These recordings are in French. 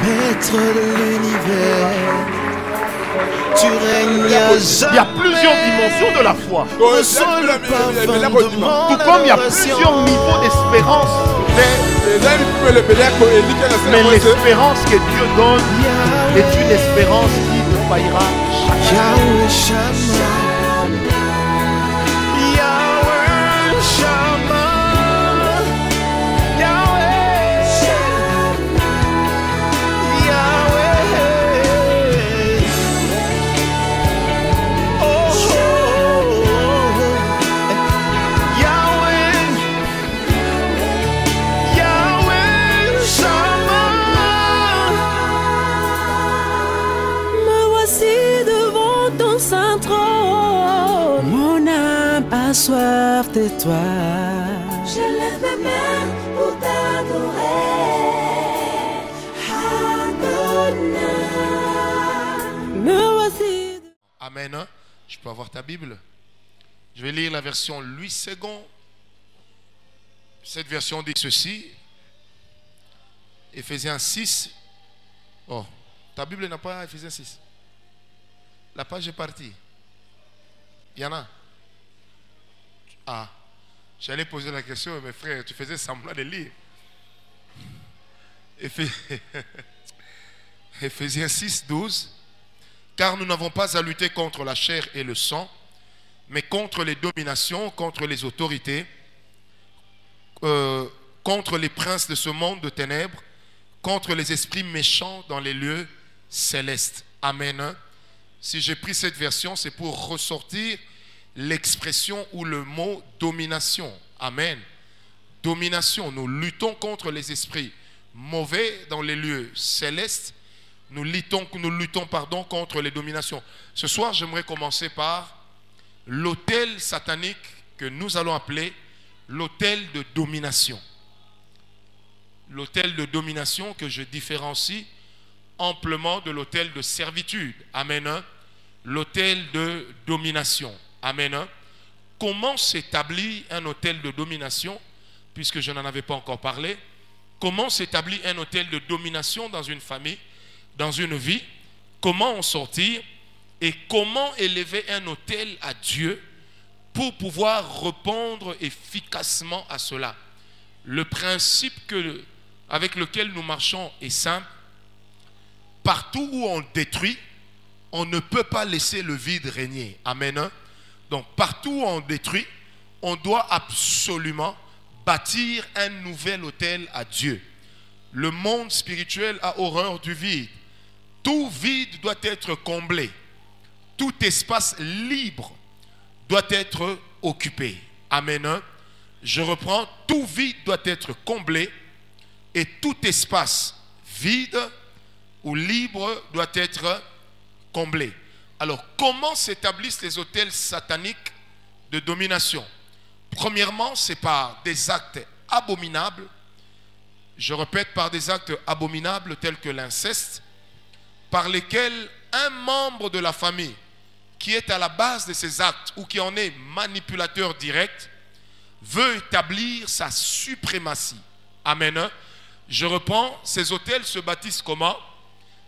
Maître de l'univers, tu règnes à jamais. Il y a plusieurs dimensions de la foi. Ressens le parfum de mon Tout comme il y a plusieurs niveaux d'espérance. Mais l'espérance que Dieu donne est une espérance qui ne faillira jamais. Yahweh Shammah, Yahweh Shammah, Yahweh Shammah, Yahweh. Oh, oh, oh. Yahweh, Yahweh Shammah. Me voici devant ton saint trône. Mon âme a soif de toi. Je lève mes mains pour t'adorer. Adonai. Me voici. Amen. Hein? Je peux avoir ta Bible? Je vais lire la version Louis II. Cette version dit ceci. Éphésiens 6. Oh, ta Bible n'a pas Éphésiens 6. La page est partie. Il y en a. Ah, j'allais poser la question, mais frère, tu faisais semblant de lire. Éphésiens 6, 12. Car nous n'avons pas à lutter contre la chair et le sang, mais contre les dominations, contre les autorités, contre les princes de ce monde de ténèbres, contre les esprits méchants dans les lieux célestes. Amen. Si j'ai pris cette version, c'est pour ressortir l'expression ou le mot domination. Amen. Domination. Nous luttons contre les esprits mauvais dans les lieux célestes. Nous luttons contre les dominations. Ce soir, j'aimerais commencer par l'autel satanique que nous allons appeler l'autel de domination. L'autel de domination que je différencie amplement de l'autel de servitude. Amen. L'autel de domination. Amen. Comment s'établit un autel de domination, puisque je n'en avais pas encore parlé? Comment s'établit un autel de domination dans une famille, dans une vie? Comment en sortir? Et comment élever un autel à Dieu pour pouvoir répondre efficacement à cela? Le principe avec lequel nous marchons est simple. Partout où on détruit, on ne peut pas laisser le vide régner. Amen. Donc partout où on détruit, on doit absolument bâtir un nouvel autel à Dieu. Le monde spirituel a horreur du vide. Tout vide doit être comblé. Tout espace libre doit être occupé. Amen. Je reprends. Tout vide doit être comblé et tout espace vide ou libre doit être comblé. Alors, comment s'établissent les autels sataniques de domination? Premièrement, c'est par des actes abominables. Je répète, par des actes abominables tels que l'inceste, par lesquels un membre de la famille qui est à la base de ces actes ou qui en est manipulateur direct veut établir sa suprématie. Amen. Je reprends, ces autels se bâtissent comment?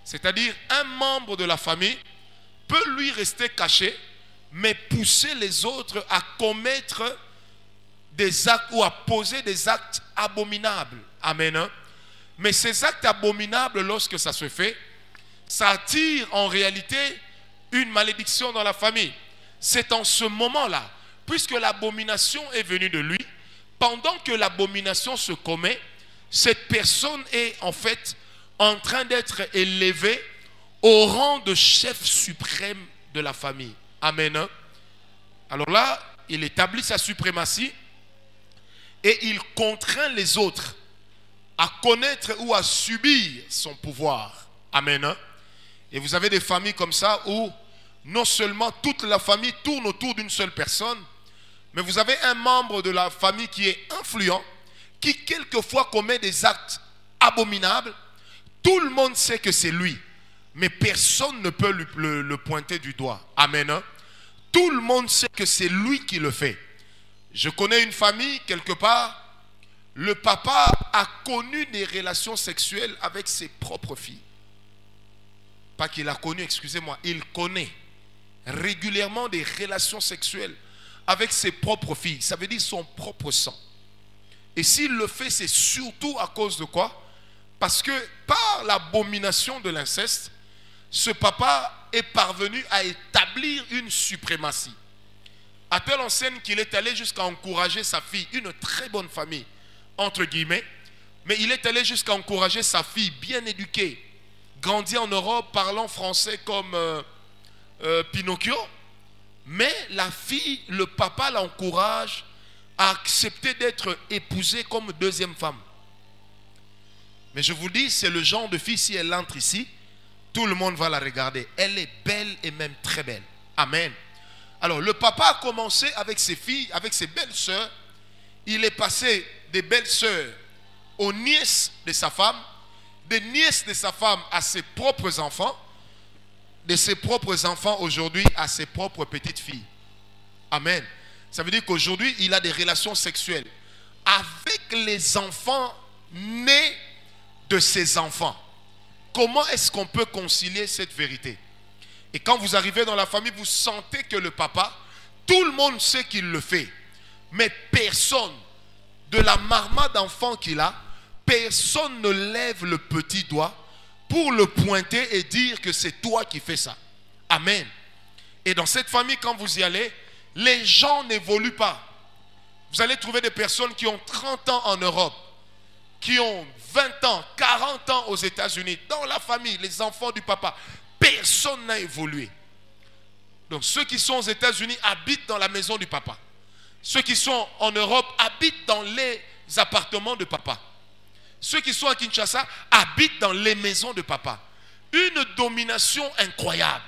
C'est-à-dire, un membre de la famille peut lui rester caché, mais pousser les autres à commettre des actes ou à poser des actes abominables. Amen. Mais ces actes abominables, lorsque ça se fait, ça attire en réalité une malédiction dans la famille. C'est en ce moment-là, puisque l'abomination est venue de lui, pendant que l'abomination se commet, cette personne est en fait en train d'être élevée au rang de chef suprême de la famille. Amen. Alors là, il établit sa suprématie et il contraint les autres à connaître ou à subir son pouvoir. Amen. Et vous avez des familles comme ça où non seulement toute la famille tourne autour d'une seule personne, mais vous avez un membre de la famille qui est influent, qui quelquefois commet des actes abominables. Tout le monde sait que c'est lui, mais personne ne peut le pointer du doigt. Amen. Tout le monde sait que c'est lui qui le fait. Je connais une famille, quelque part, le papa a connu des relations sexuelles avec ses propres filles. Pas qu'il a connu, excusez-moi, il connaît régulièrement des relations sexuelles avec ses propres filles. Ça veut dire son propre sang. Et s'il le fait, c'est surtout à cause de quoi? Parce que par l'abomination de l'inceste, ce papa est parvenu à établir une suprématie. À telle enseigne qu'il est allé jusqu'à encourager sa fille, une très bonne famille, entre guillemets, mais il est allé jusqu'à encourager sa fille bien éduquée, grandie en Europe, parlant français comme Pinocchio, mais la fille, le papa l'encourage à accepter d'être épousée comme deuxième femme. Mais je vous dis, c'est le genre de fille, si elle entre ici, tout le monde va la regarder. Elle est belle et même très belle. Amen. Alors, le papa a commencé avec ses filles, avec ses belles-sœurs. Il est passé des belles-sœurs aux nièces de sa femme, des nièces de sa femme à ses propres enfants, de ses propres enfants aujourd'hui à ses propres petites filles. Amen. Ça veut dire qu'aujourd'hui, il a des relations sexuelles avec les enfants nés de ses enfants. Comment est-ce qu'on peut concilier cette vérité? Et quand vous arrivez dans la famille, vous sentez que le papa, tout le monde sait qu'il le fait. Mais personne, de la marmade d'enfants qu'il a, personne ne lève le petit doigt pour le pointer et dire que c'est toi qui fais ça. Amen. Et dans cette famille, quand vous y allez, les gens n'évoluent pas. Vous allez trouver des personnes qui ont 30 ans en Europe, qui ont 20 ans, 40 ans aux États-Unis. Dans la famille, les enfants du papa, personne n'a évolué. Donc ceux qui sont aux États-Unis habitent dans la maison du papa. Ceux qui sont en Europe habitent dans les appartements de papa. Ceux qui sont à Kinshasa habitent dans les maisons de papa. Une domination incroyable.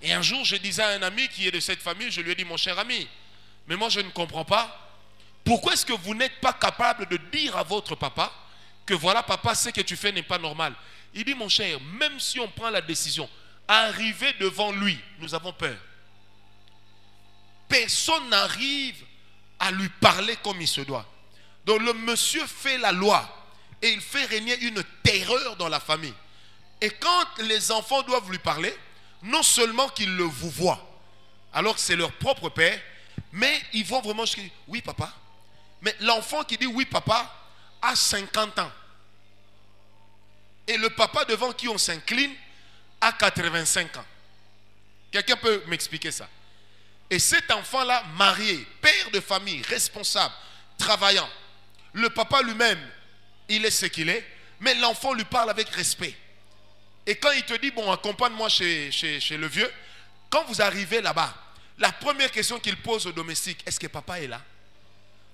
Et un jour, je disais à un ami qui est de cette famille, je lui ai dit, mon cher ami, mais moi je ne comprends pas. Pourquoi est-ce que vous n'êtes pas capable de dire à votre papa que voilà, papa, ce que tu fais n'est pas normal? Il dit, mon cher, même si on prend la décision, arriver devant lui, nous avons peur. Personne n'arrive à lui parler comme il se doit. Donc le monsieur fait la loi et il fait régner une terreur dans la famille. Et quand les enfants doivent lui parler, non seulement qu'ils le vous voient, alors que c'est leur propre père, mais ils vont vraiment dire, oui papa. Mais l'enfant qui dit oui papa a 50 ans. Et le papa devant qui on s'incline a 85 ans. Quelqu'un peut m'expliquer ça? Et cet enfant-là, marié, père de famille, responsable, travaillant, le papa lui-même, il est ce qu'il est, mais l'enfant lui parle avec respect. Et quand il te dit, bon, accompagne-moi chez le vieux, quand vous arrivez là-bas, la première question qu'il pose au domestique, est-ce que papa est là?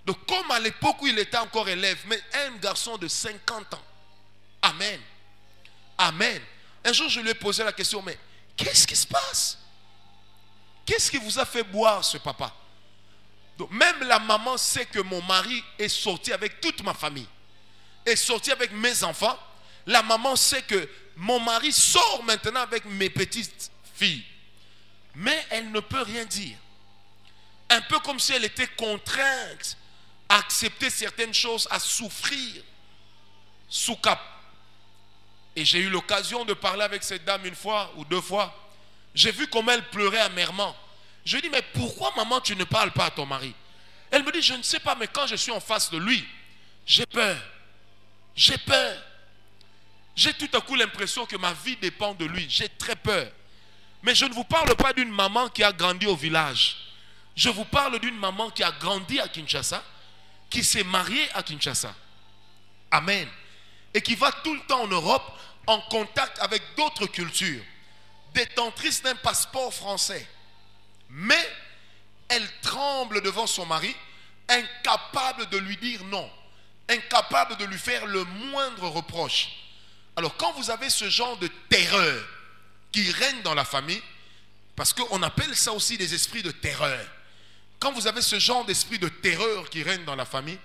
Donc comme à l'époque où il était encore élève, mais un garçon de 50 ans. Amen. Amen. Un jour, je lui ai posé la question, mais qu'est-ce qui se passe? Qu'est-ce qui vous a fait boire ce papa? Donc, même la maman sait que mon mari est sorti avec toute ma famille, est sorti avec mes enfants. La maman sait que mon mari sort maintenant avec mes petites filles. Mais elle ne peut rien dire. Un peu comme si elle était contrainte à accepter certaines choses, à souffrir sous cap. Et j'ai eu l'occasion de parler avec cette dame une fois ou deux fois. J'ai vu comment elle pleurait amèrement. Je lui ai dit, mais pourquoi maman tu ne parles pas à ton mari? Elle me dit, je ne sais pas, mais quand je suis en face de lui, j'ai peur. J'ai peur. J'ai tout à coup l'impression que ma vie dépend de lui. J'ai très peur. Mais je ne vous parle pas d'une maman qui a grandi au village. Je vous parle d'une maman qui a grandi à Kinshasa, qui s'est mariée à Kinshasa. Amen. Et qui va tout le temps en Europe en contact avec d'autres cultures. Détentrice d'un passeport français. Mais elle tremble devant son mari, incapable de lui dire non. Incapable de lui faire le moindre reproche. Alors quand vous avez ce genre de terreur qui règne dans la famille, parce qu'on appelle ça aussi des esprits de terreur. Quand vous avez ce genre d'esprit de terreur qui règne dans la famille,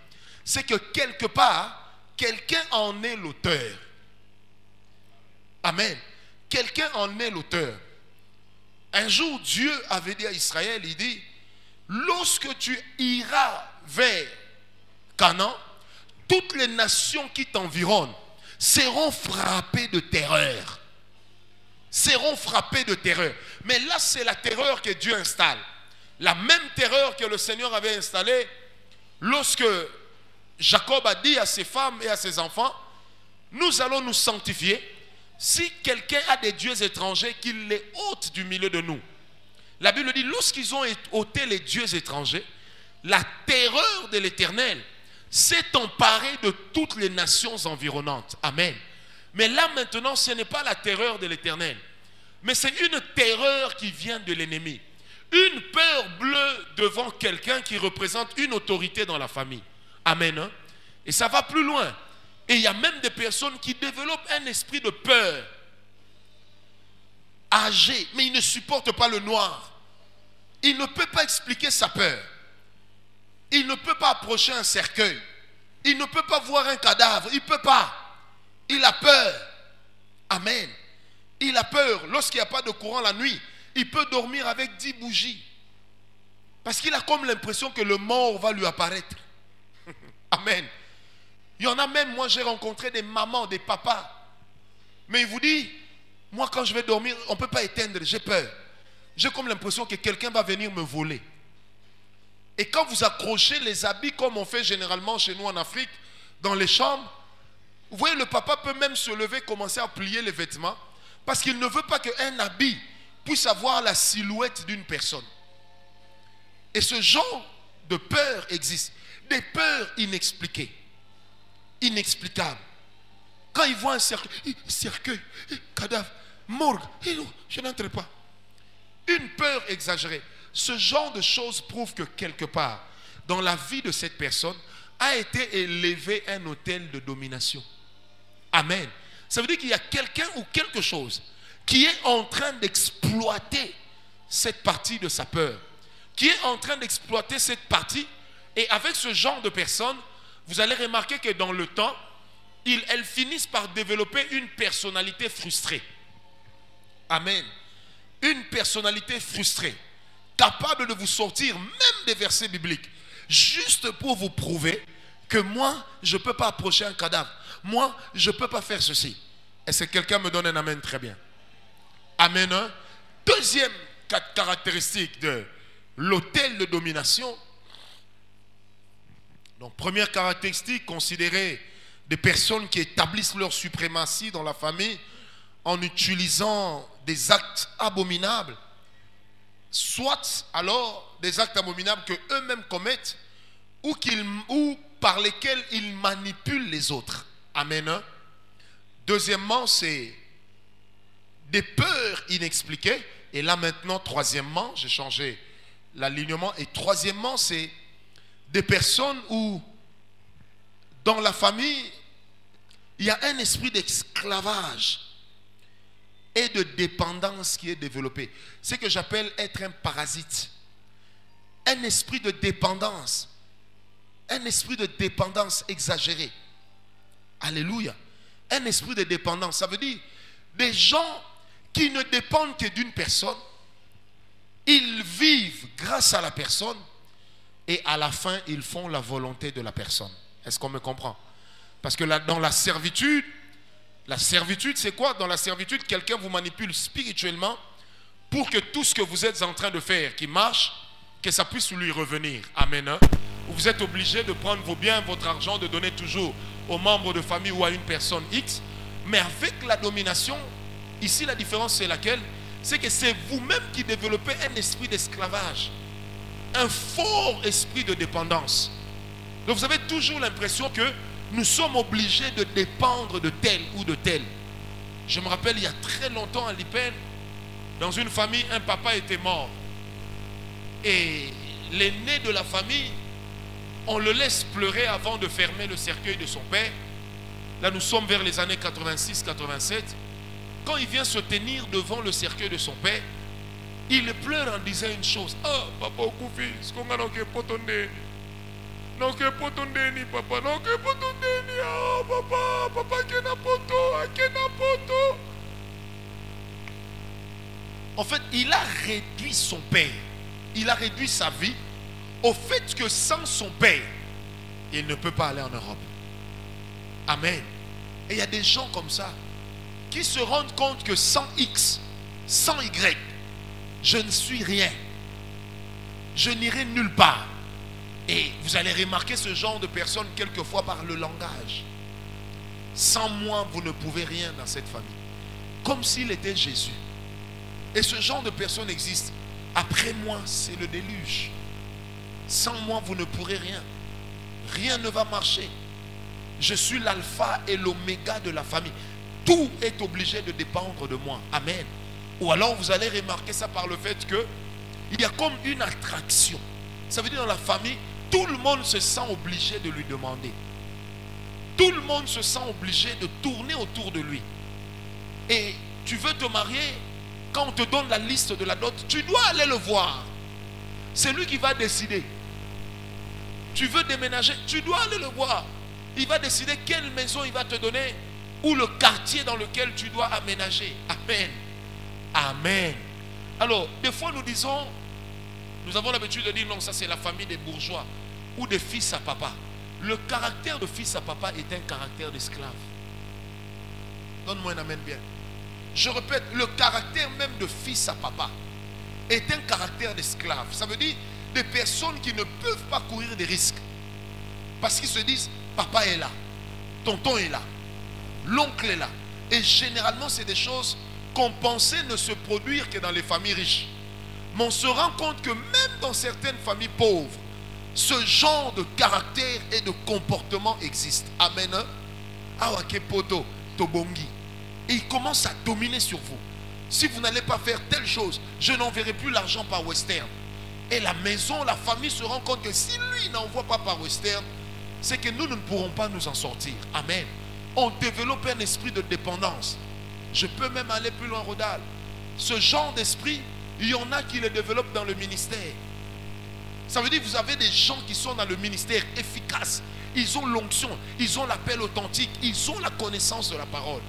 c'est que quelque part, quelqu'un en est l'auteur. Amen. Quelqu'un en est l'auteur. Un jour, Dieu avait dit à Israël, il dit, lorsque tu iras vers Canaan, toutes les nations qui t'environnent seront frappées de terreur. Seront frappées de terreur. Mais là, c'est la terreur que Dieu installe. La même terreur que le Seigneur avait installée lorsque Jacob a dit à ses femmes et à ses enfants, nous allons nous sanctifier. Si quelqu'un a des dieux étrangers, qu'il les ôte du milieu de nous. La Bible dit, lorsqu'ils ont ôté les dieux étrangers, la terreur de l'Éternel s'est emparée de toutes les nations environnantes. Amen. Mais là maintenant, ce n'est pas la terreur de l'Éternel, mais c'est une terreur qui vient de l'ennemi. Une peur bleue devant quelqu'un qui représente une autorité dans la famille. Amen. Hein? Et ça va plus loin. Et il y a même des personnes qui développent un esprit de peur. Âgé, mais il ne supporte pas le noir. Il ne peut pas expliquer sa peur. Il ne peut pas approcher un cercueil. Il ne peut pas voir un cadavre. Il ne peut pas. Il a peur. Amen. Il a peur. Lorsqu'il n'y a pas de courant la nuit, il peut dormir avec 10 bougies. Parce qu'il a comme l'impression que le mort va lui apparaître. Amen. Il y en a même, moi j'ai rencontré des mamans, des papas. Mais il vous dit, moi quand je vais dormir, on ne peut pas éteindre, j'ai peur. J'ai comme l'impression que quelqu'un va venir me voler. Et quand vous accrochez les habits, comme on fait généralement chez nous en Afrique, dans les chambres, vous voyez, le papa peut même se lever, commencer à plier les vêtements, parce qu'il ne veut pas qu'un habit puisse avoir la silhouette d'une personne. Et ce genre de peur existe. Des peurs inexpliquées. Inexplicables. Quand ils voient un cercueil, cadavre, morgue, je n'entre pas. Une peur exagérée. Ce genre de choses prouve que quelque part, dans la vie de cette personne, a été élevé un autel de domination. Amen. Ça veut dire qu'il y a quelqu'un ou quelque chose qui est en train d'exploiter cette partie de sa peur. Qui est en train d'exploiter cette partie. Et avec ce genre de personnes, vous allez remarquer que dans le temps, elles finissent par développer une personnalité frustrée. Amen. Une personnalité frustrée. Capable de vous sortir même des versets bibliques. Juste pour vous prouver que moi, je ne peux pas approcher un cadavre. Moi, je ne peux pas faire ceci. Est-ce que quelqu'un me donne un amen? Très bien. Amen. Hein? Deuxième caractéristique de l'autel de domination. Donc, première caractéristique, considérer des personnes qui établissent leur suprématie dans la famille en utilisant des actes abominables, soit alors des actes abominables qu'eux-mêmes commettent ou par lesquels ils manipulent les autres. Amen. Hein? Deuxièmement, c'est des peurs inexpliquées. Et là maintenant, troisièmement, j'ai changé l'alignement. Et troisièmement, c'est des personnes où, dans la famille, il y a un esprit d'esclavage et de dépendance qui est développé. C'est ce que j'appelle être un parasite. Un esprit de dépendance. Un esprit de dépendance exagéré. Alléluia. Un esprit de dépendance. Ça veut dire des gens qui ne dépendent que d'une personne. Ils vivent grâce à la personne. Et à la fin, ils font la volonté de la personne. Est-ce qu'on me comprend? Parce que là, dans la servitude c'est quoi? Dans la servitude, quelqu'un vous manipule spirituellement pour que tout ce que vous êtes en train de faire qui marche, que ça puisse lui revenir. Amen. Hein? Vous êtes obligé de prendre vos biens, votre argent, de donner toujours aux membres de famille ou à une personne X. Mais avec la domination, ici la différence c'est laquelle? C'est que c'est vous-même qui développez un esprit d'esclavage. Un fort esprit de dépendance. Donc vous avez toujours l'impression que nous sommes obligés de dépendre de tel ou de tel. Je me rappelle il y a très longtemps à Lipen, dans une famille, un papa était mort. Et l'aîné de la famille, on le laisse pleurer avant de fermer le cercueil de son père. Là nous sommes vers les années 86-87. Quand il vient se tenir devant le cercueil de son père, il pleure en disant une chose. Ah, papa, okufi, ce qu'on a donc potonné. Non, que potonné ni papa, non, que potonné ni. Ah, papa, kena poto. En fait, il a réduit son père. Il a réduit sa vie au fait que sans son père, il ne peut pas aller en Europe. Amen. Et il y a des gens comme ça qui se rendent compte que sans X, sans Y, je ne suis rien. Je n'irai nulle part. Et vous allez remarquer ce genre de personnes quelquefois par le langage. Sans moi, vous ne pouvez rien dans cette famille. Comme s'il était Jésus. Et ce genre de personnes existe. Après moi, c'est le déluge. Sans moi, vous ne pourrez rien. Rien ne va marcher. Je suis l'alpha et l'oméga de la famille. Tout est obligé de dépendre de moi. Amen. Ou alors vous allez remarquer ça par le fait que il y a comme une attraction. Ça veut dire dans la famille, tout le monde se sent obligé de lui demander. Tout le monde se sent obligé de tourner autour de lui. Et tu veux te marier, quand on te donne la liste de la dot, tu dois aller le voir. C'est lui qui va décider. Tu veux déménager, tu dois aller le voir. Il va décider quelle maison il va te donner ou le quartier dans lequel tu dois aménager. Amen. Amen. Alors, des fois nous disons, nous avons l'habitude de dire non, ça c'est la famille des bourgeois ou des fils à papa. Le caractère de fils à papa est un caractère d'esclave. Donne-moi un amen bien. Je répète, le caractère même de fils à papa est un caractère d'esclave. Ça veut dire des personnes qui ne peuvent pas courir des risques. Parce qu'ils se disent, papa est là, tonton est là, l'oncle est là. Et généralement, c'est des choses qu'on pensait ne se produire que dans les familles riches. Mais on se rend compte que même dans certaines familles pauvres, ce genre de caractère et de comportement existe. Amen. Awakepoto, Tobongi. Et il commence à dominer sur vous. Si vous n'allez pas faire telle chose, je n'enverrai plus l'argent par Western. Et la maison, la famille se rend compte que si lui n'envoie pas par Western, c'est que nous ne pourrons pas nous en sortir. Amen. On développe un esprit de dépendance. Je peux même aller plus loin, Rodal. Ce genre d'esprit, il y en a qui le développent dans le ministère. Ça veut dire que vous avez des gens qui sont dans le ministère efficaces. Ils ont l'onction, ils ont l'appel authentique, ils ont la connaissance de la parole.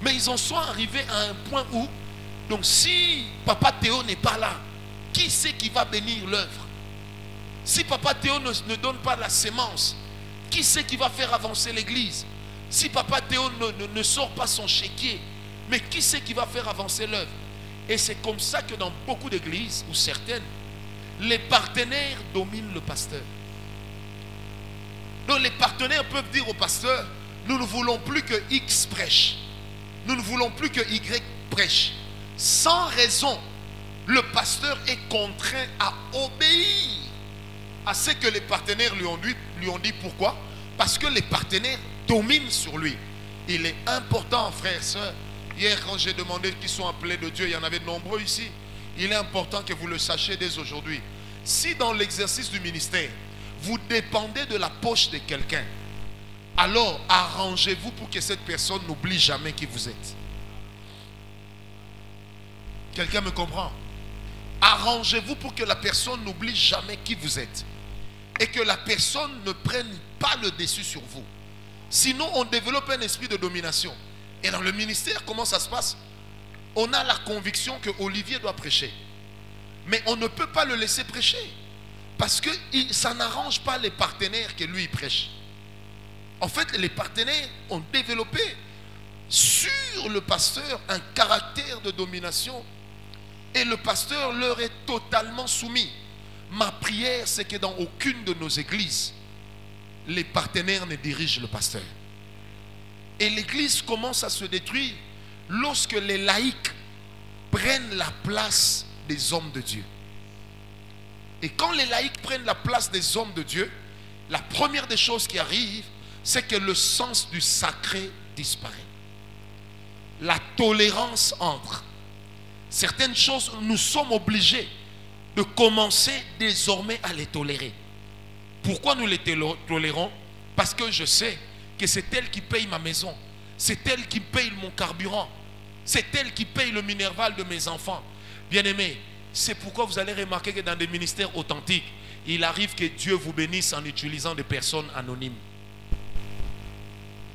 Mais ils en sont arrivés à un point où, donc si Papa Théo n'est pas là, qui c'est qui va bénir l'œuvre? Si Papa Théo ne donne pas la sémence, qui c'est qui va faire avancer l'église? Si Papa Théo ne sort pas son chéquier, mais qui c'est qui va faire avancer l'œuvre? Et c'est comme ça que dans beaucoup d'églises, ou certaines, les partenaires dominent le pasteur. Donc les partenaires peuvent dire au pasteur, nous ne voulons plus que X prêche. Nous ne voulons plus que Y prêche. Sans raison, le pasteur est contraint à obéir à ce que les partenaires lui ont dit. Pourquoi? Parce que les partenaires dominent sur lui. Il est important, frères et sœurs. Hier, quand j'ai demandé qui sont appelés de Dieu, il y en avait de nombreux ici. Il est important que vous le sachiez dès aujourd'hui. Si dans l'exercice du ministère, vous dépendez de la poche de quelqu'un, alors arrangez-vous pour que cette personne n'oublie jamais qui vous êtes. Quelqu'un me comprend? Arrangez-vous pour que la personne n'oublie jamais qui vous êtes. Et que la personne ne prenne pas le dessus sur vous. Sinon, on développe un esprit de domination. Et dans le ministère, comment ça se passe? On a la conviction que Olivier doit prêcher. Mais on ne peut pas le laisser prêcher. Parce que ça n'arrange pas les partenaires que lui prêche. En fait, les partenaires ont développé sur le pasteur un caractère de domination. Et le pasteur leur est totalement soumis. Ma prière, c'est que dans aucune de nos églises, les partenaires ne dirigent le pasteur. Et l'église commence à se détruire lorsque les laïcs prennent la place des hommes de Dieu. Et quand les laïcs prennent la place des hommes de Dieu, la première des choses qui arrive, c'est que le sens du sacré disparaît. La tolérance entre. Certaines choses, nous sommes obligés de commencer désormais à les tolérer. Pourquoi nous les tolérons? Parce que je sais que c'est elle qui paye ma maison. C'est elle qui paye mon carburant. C'est elle qui paye le minerval de mes enfants. Bien-aimés, c'est pourquoi vous allez remarquer que dans des ministères authentiques, il arrive que Dieu vous bénisse en utilisant des personnes anonymes.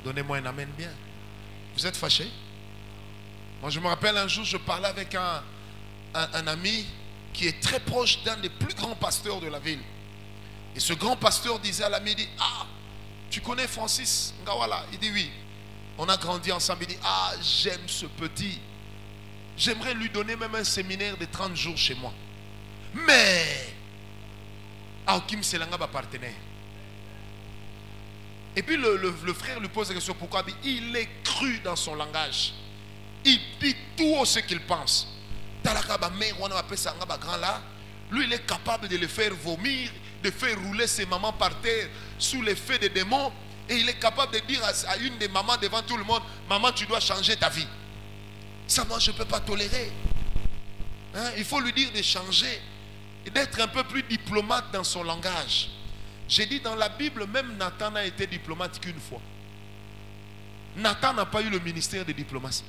Donnez-moi un amen bien. Vous êtes fâchés? Moi, je me rappelle un jour, je parlais avec un ami qui est très proche d'un des plus grands pasteurs de la ville. Et ce grand pasteur disait à l'ami, tu connais Francis Ngawala? Il dit oui. On a grandi ensemble. Il dit, ah, j'aime ce petit. J'aimerais lui donner même un séminaire de 30 jours chez moi. Mais, Aokim Selanga va partenaire. Et puis le frère lui pose la question, pourquoi? Il est cru dans son langage. Il dit tout ce qu'il pense. Lui, il est capable de le faire vomir, de faire rouler ses mamans par terre sous l'effet des démons. Et il est capable de dire à une des mamans devant tout le monde, maman, tu dois changer ta vie. Ça, moi, je ne peux pas tolérer. Hein? Il faut lui dire de changer et d'être un peu plus diplomate dans son langage. J'ai dit dans la Bible, même Nathan a été diplomate qu'une fois. Nathan n'a pas eu le ministère de diplomatie.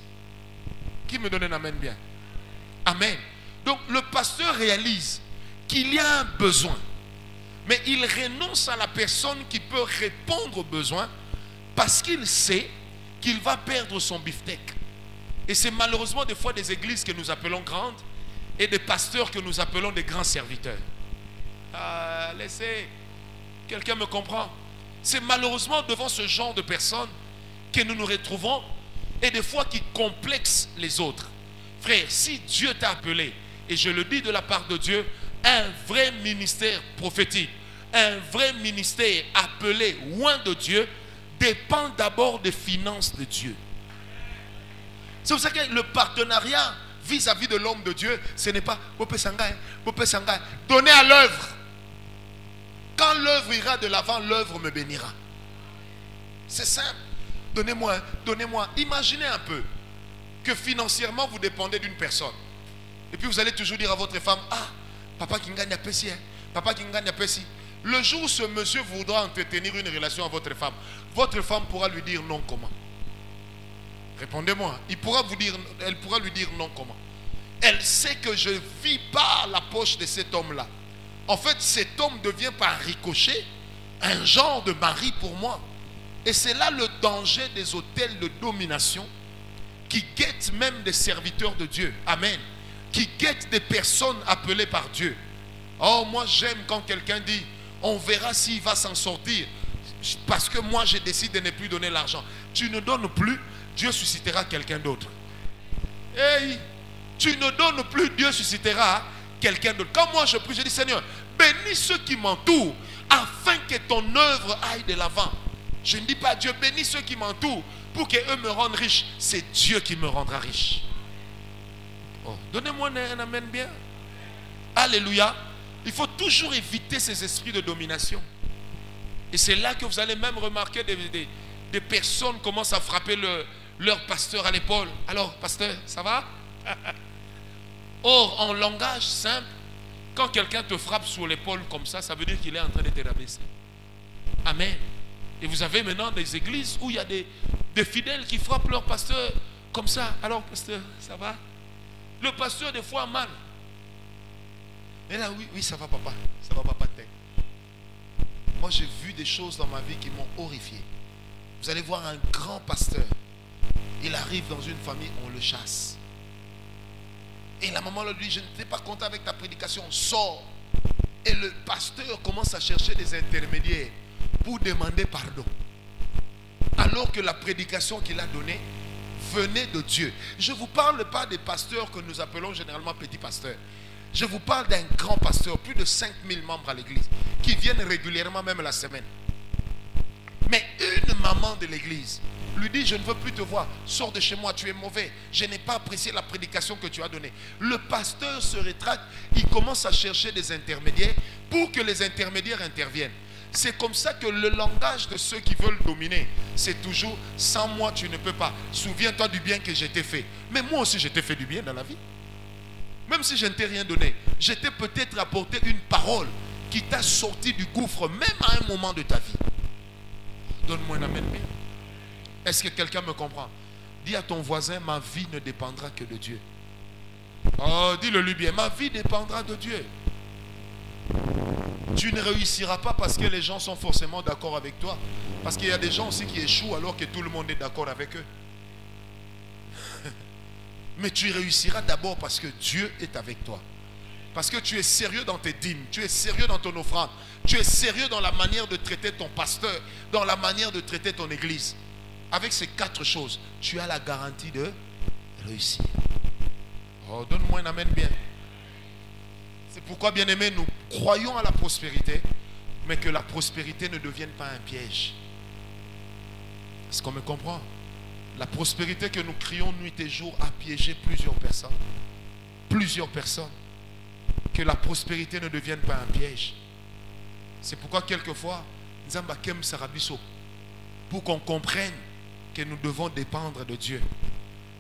Qui me donne un amen bien? Amen. Donc le pasteur réalise qu'il y a un besoin. Mais il renonce à la personne qui peut répondre aux besoins parce qu'il sait qu'il va perdre son beefsteak. Et c'est malheureusement des fois des églises que nous appelons grandes et des pasteurs que nous appelons des grands serviteurs. Ah, laissez, quelqu'un me comprend? C'est malheureusement devant ce genre de personnes que nous nous retrouvons et des fois qui complexent les autres. Frère, si Dieu t'a appelé, et je le dis de la part de Dieu, un vrai ministère prophétique, un vrai ministère appelé loin de Dieu, dépend d'abord des finances de Dieu. C'est pour ça que le partenariat vis-à-vis de l'homme de Dieu, ce n'est pas donner à l'œuvre. Quand l'œuvre ira de l'avant, l'œuvre me bénira. C'est simple. Donnez-moi. Imaginez un peu que financièrement vous dépendez d'une personne. Et puis vous allez toujours dire à votre femme, ah, papa qui gagne à Pessi, papa qui gagne à Pessi. Le jour où ce monsieur voudra entretenir une relation à votre femme pourra lui dire non comment? Répondez-moi. Elle pourra lui dire non comment? Elle sait que je ne vis pas la poche de cet homme-là. En fait, cet homme devient par ricochet un genre de mari pour moi. Et c'est là le danger des hôtels de domination qui guettent même des serviteurs de Dieu. Amen. Qui guettent des personnes appelées par Dieu. Oh, moi j'aime quand quelqu'un dit, on verra s'il va s'en sortir. Parce que moi je décide de ne plus donner l'argent. Tu ne donnes plus, Dieu suscitera quelqu'un d'autre. Hey, tu ne donnes plus, Dieu suscitera quelqu'un d'autre. Quand moi je prie, je dis, Seigneur, bénis ceux qui m'entourent afin que ton œuvre aille de l'avant. Je ne dis pas Dieu, bénis ceux qui m'entourent pour qu'eux me rendent riche. C'est Dieu qui me rendra riche. Oh, donnez-moi un amen bien. Alléluia. Il faut toujours éviter ces esprits de domination. Et c'est là que vous allez même remarquer des personnes commencent à frapper leur pasteur à l'épaule. Alors, pasteur, ça va? Or, en langage simple, quand quelqu'un te frappe sur l'épaule comme ça veut dire qu'il est en train de te rabaisser. Amen. Et vous avez maintenant des églises où il y a des fidèles qui frappent leur pasteur comme ça. Alors, pasteur, ça va? Le pasteur, des fois, a mal. Mais là, oui, ça va, papa. Ça va, papa. Moi, j'ai vu des choses dans ma vie qui m'ont horrifié. Vous allez voir un grand pasteur. Il arrive dans une famille, on le chasse. Et la maman lui dit, je n'étais pas content avec ta prédication, sors. Et le pasteur commence à chercher des intermédiaires pour demander pardon. Alors que la prédication qu'il a donnée venait de Dieu. Je ne vous parle pas des pasteurs que nous appelons généralement petits pasteurs. Je vous parle d'un grand pasteur, plus de 5000 membres à l'église, qui viennent régulièrement même la semaine. Mais une maman de l'église lui dit, je ne veux plus te voir, sors de chez moi, tu es mauvais, je n'ai pas apprécié la prédication que tu as donnée. Le pasteur se rétracte, il commence à chercher des intermédiaires pour que les intermédiaires interviennent. C'est comme ça que le langage de ceux qui veulent dominer, c'est toujours, sans moi tu ne peux pas, souviens-toi du bien que je t'ai fait. Mais moi aussi je t'ai fait du bien dans la vie. Même si je ne t'ai rien donné, je t'ai peut-être apporté une parole qui t'a sorti du gouffre, même à un moment de ta vie. Donne-moi un amen bien. Est-ce que quelqu'un me comprend? Dis à ton voisin, ma vie ne dépendra que de Dieu. Oh, dis-le lui bien, ma vie dépendra de Dieu. Tu ne réussiras pas parce que les gens sont forcément d'accord avec toi. Parce qu'il y a des gens aussi qui échouent alors que tout le monde est d'accord avec eux. Mais tu réussiras d'abord parce que Dieu est avec toi. Parce que tu es sérieux dans tes dîmes, tu es sérieux dans ton offrande, tu es sérieux dans la manière de traiter ton pasteur, dans la manière de traiter ton église. Avec ces 4 choses, tu as la garantie de réussir. Oh, donne-moi un amen bien. C'est pourquoi, bien-aimés, nous croyons à la prospérité, mais que la prospérité ne devienne pas un piège. Est-ce qu'on me comprend? La prospérité que nous crions nuit et jour a piégé plusieurs personnes. Plusieurs personnes. Que la prospérité ne devienne pas un piège. C'est pourquoi quelquefois, Nzamba kem sarabiso, pour qu'on comprenne que nous devons dépendre de Dieu.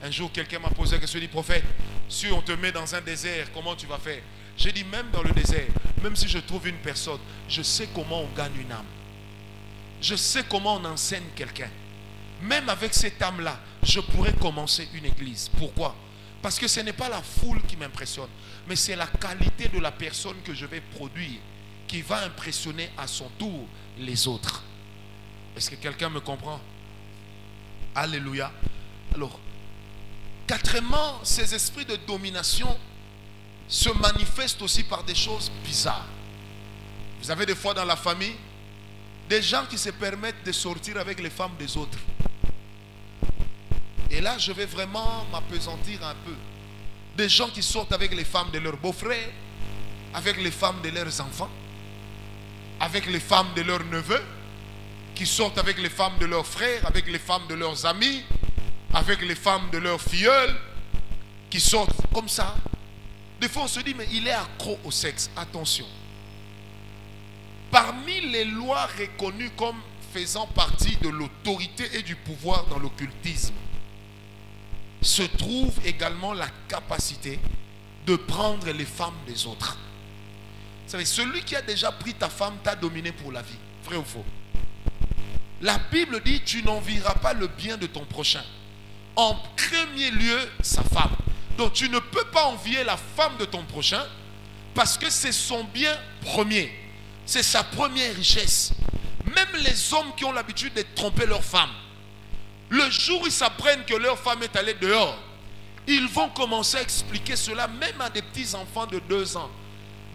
Un jour, quelqu'un m'a posé la question, dit, prophète, si on te met dans un désert, comment tu vas faire? J'ai dit, même dans le désert, même si je trouve une personne, je sais comment on gagne une âme. Je sais comment on enseigne quelqu'un. Même avec cette âme-là, je pourrais commencer une église. Pourquoi? Parce que ce n'est pas la foule qui m'impressionne, mais c'est la qualité de la personne que je vais produire qui va impressionner à son tour les autres. Est-ce que quelqu'un me comprend? Alléluia. Alors, quatrièmement, ces esprits de domination se manifestent aussi par des choses bizarres. Vous avez des fois dans la famille des gens qui se permettent de sortir avec les femmes des autres. Et là, je vais vraiment m'appesantir un peu. Des gens qui sortent avec les femmes de leurs beaux-frères, avec les femmes de leurs enfants, avec les femmes de leurs neveux, qui sortent avec les femmes de leurs frères, avec les femmes de leurs amis, avec les femmes de leurs filleuls, qui sortent comme ça. Des fois, on se dit, mais il est accro au sexe. Attention. Parmi les lois reconnues comme faisant partie de l'autorité et du pouvoir dans l'occultisme, se trouve également la capacité de prendre les femmes des autres. Vous savez, celui qui a déjà pris ta femme t'a dominé pour la vie. Vrai ou faux? La Bible dit, tu n'envieras pas le bien de ton prochain. En premier lieu, sa femme. Donc tu ne peux pas envier la femme de ton prochain parce que c'est son bien premier. C'est sa première richesse. Même les hommes qui ont l'habitude de tromper leur femme, le jour où ils s'apprennent que leur femme est allée dehors, ils vont commencer à expliquer cela même à des petits enfants de 2 ans.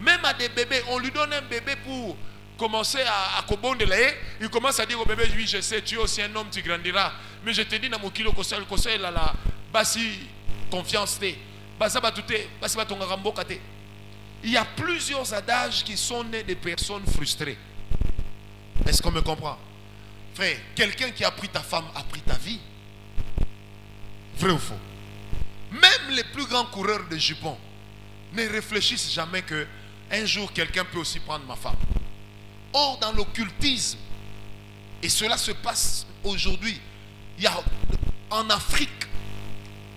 Même à des bébés. On lui donne un bébé pour commencer à kobondelaye. Il commence à dire au bébé, oui je sais, tu es aussi un homme, tu grandiras. Mais je te dis, dans mon kilo, conseil là, là, basi confiance te. Basa batute, basi batongarambo kate. Il y a plusieurs adages qui sont nés des personnes frustrées. Est-ce qu'on me comprend? Frère, quelqu'un qui a pris ta femme a pris ta vie. Vrai ou faux? Même les plus grands coureurs de jupons ne réfléchissent jamais que un jour quelqu'un peut aussi prendre ma femme. Or, dans l'occultisme, et cela se passe aujourd'hui, il y a en Afrique,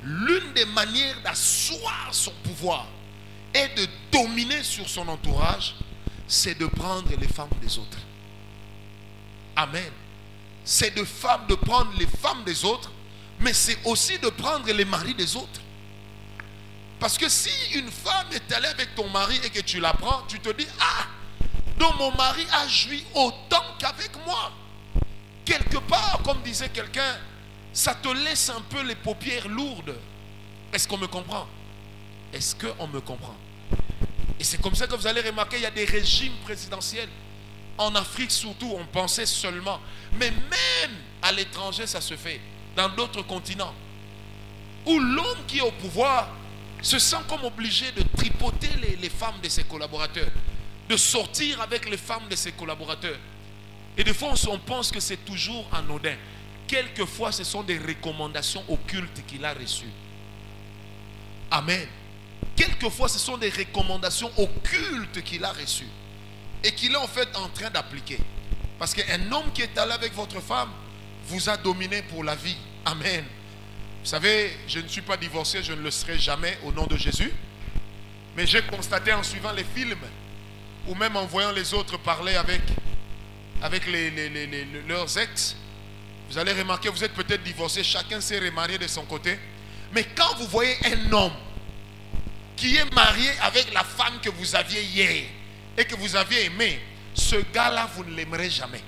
l'une des manières d'asseoir son pouvoir et de dominer sur son entourage, c'est de prendre les femmes des autres. Amen. C'est de prendre les femmes des autres, mais c'est aussi de prendre les maris des autres. Parce que si une femme est allée avec ton mari et que tu la prends, tu te dis, ah, donc mon mari a joui autant qu'avec moi. Quelque part, comme disait quelqu'un, ça te laisse un peu les paupières lourdes. Est-ce qu'on me comprend? Est-ce qu'on me comprend? Et c'est comme ça que vous allez remarquer, il y a des régimes présidentiels. En Afrique surtout, on pensait seulement. Mais même à l'étranger, ça se fait. Dans d'autres continents. Où l'homme qui est au pouvoir se sent comme obligé de tripoter les femmes de ses collaborateurs. De sortir avec les femmes de ses collaborateurs. Et des fois, on pense que c'est toujours anodin. Quelquefois, ce sont des recommandations occultes qu'il a reçues. Amen. Quelquefois, ce sont des recommandations occultes qu'il a reçues. Et qu'il est en fait en train d'appliquer. Parce qu'un homme qui est allé avec votre femme vous a dominé pour la vie. Amen. Vous savez, je ne suis pas divorcé, je ne le serai jamais au nom de Jésus. Mais j'ai constaté en suivant les films, ou même en voyant les autres parler avec leurs ex, vous allez remarquer, vous êtes peut-être divorcé, chacun s'est remarié de son côté. Mais quand vous voyez un homme qui est marié avec la femme que vous aviez hier et que vous aviez aimé, ce gars-là, vous ne l'aimerez jamais.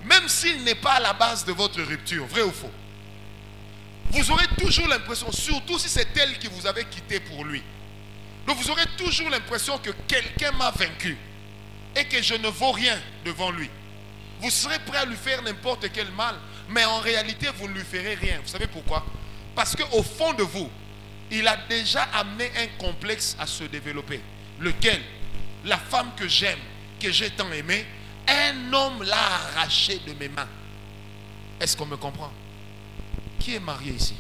Même s'il n'est pas à la base de votre rupture, vrai ou faux. Vous aurez toujours l'impression, surtout si c'est elle qui vous avait quitté pour lui, Donc vous aurez toujours l'impression que quelqu'un m'a vaincu et que je ne vaux rien devant lui. Vous serez prêt à lui faire n'importe quel mal, mais en réalité, vous ne lui ferez rien. Vous savez pourquoi? Parce qu'au fond de vous, il a déjà amené un complexe à se développer. Lequel? La femme que j'aime, que j'ai tant aimée, un homme l'a arrachée de mes mains. Est-ce qu'on me comprend? Qui est marié ici?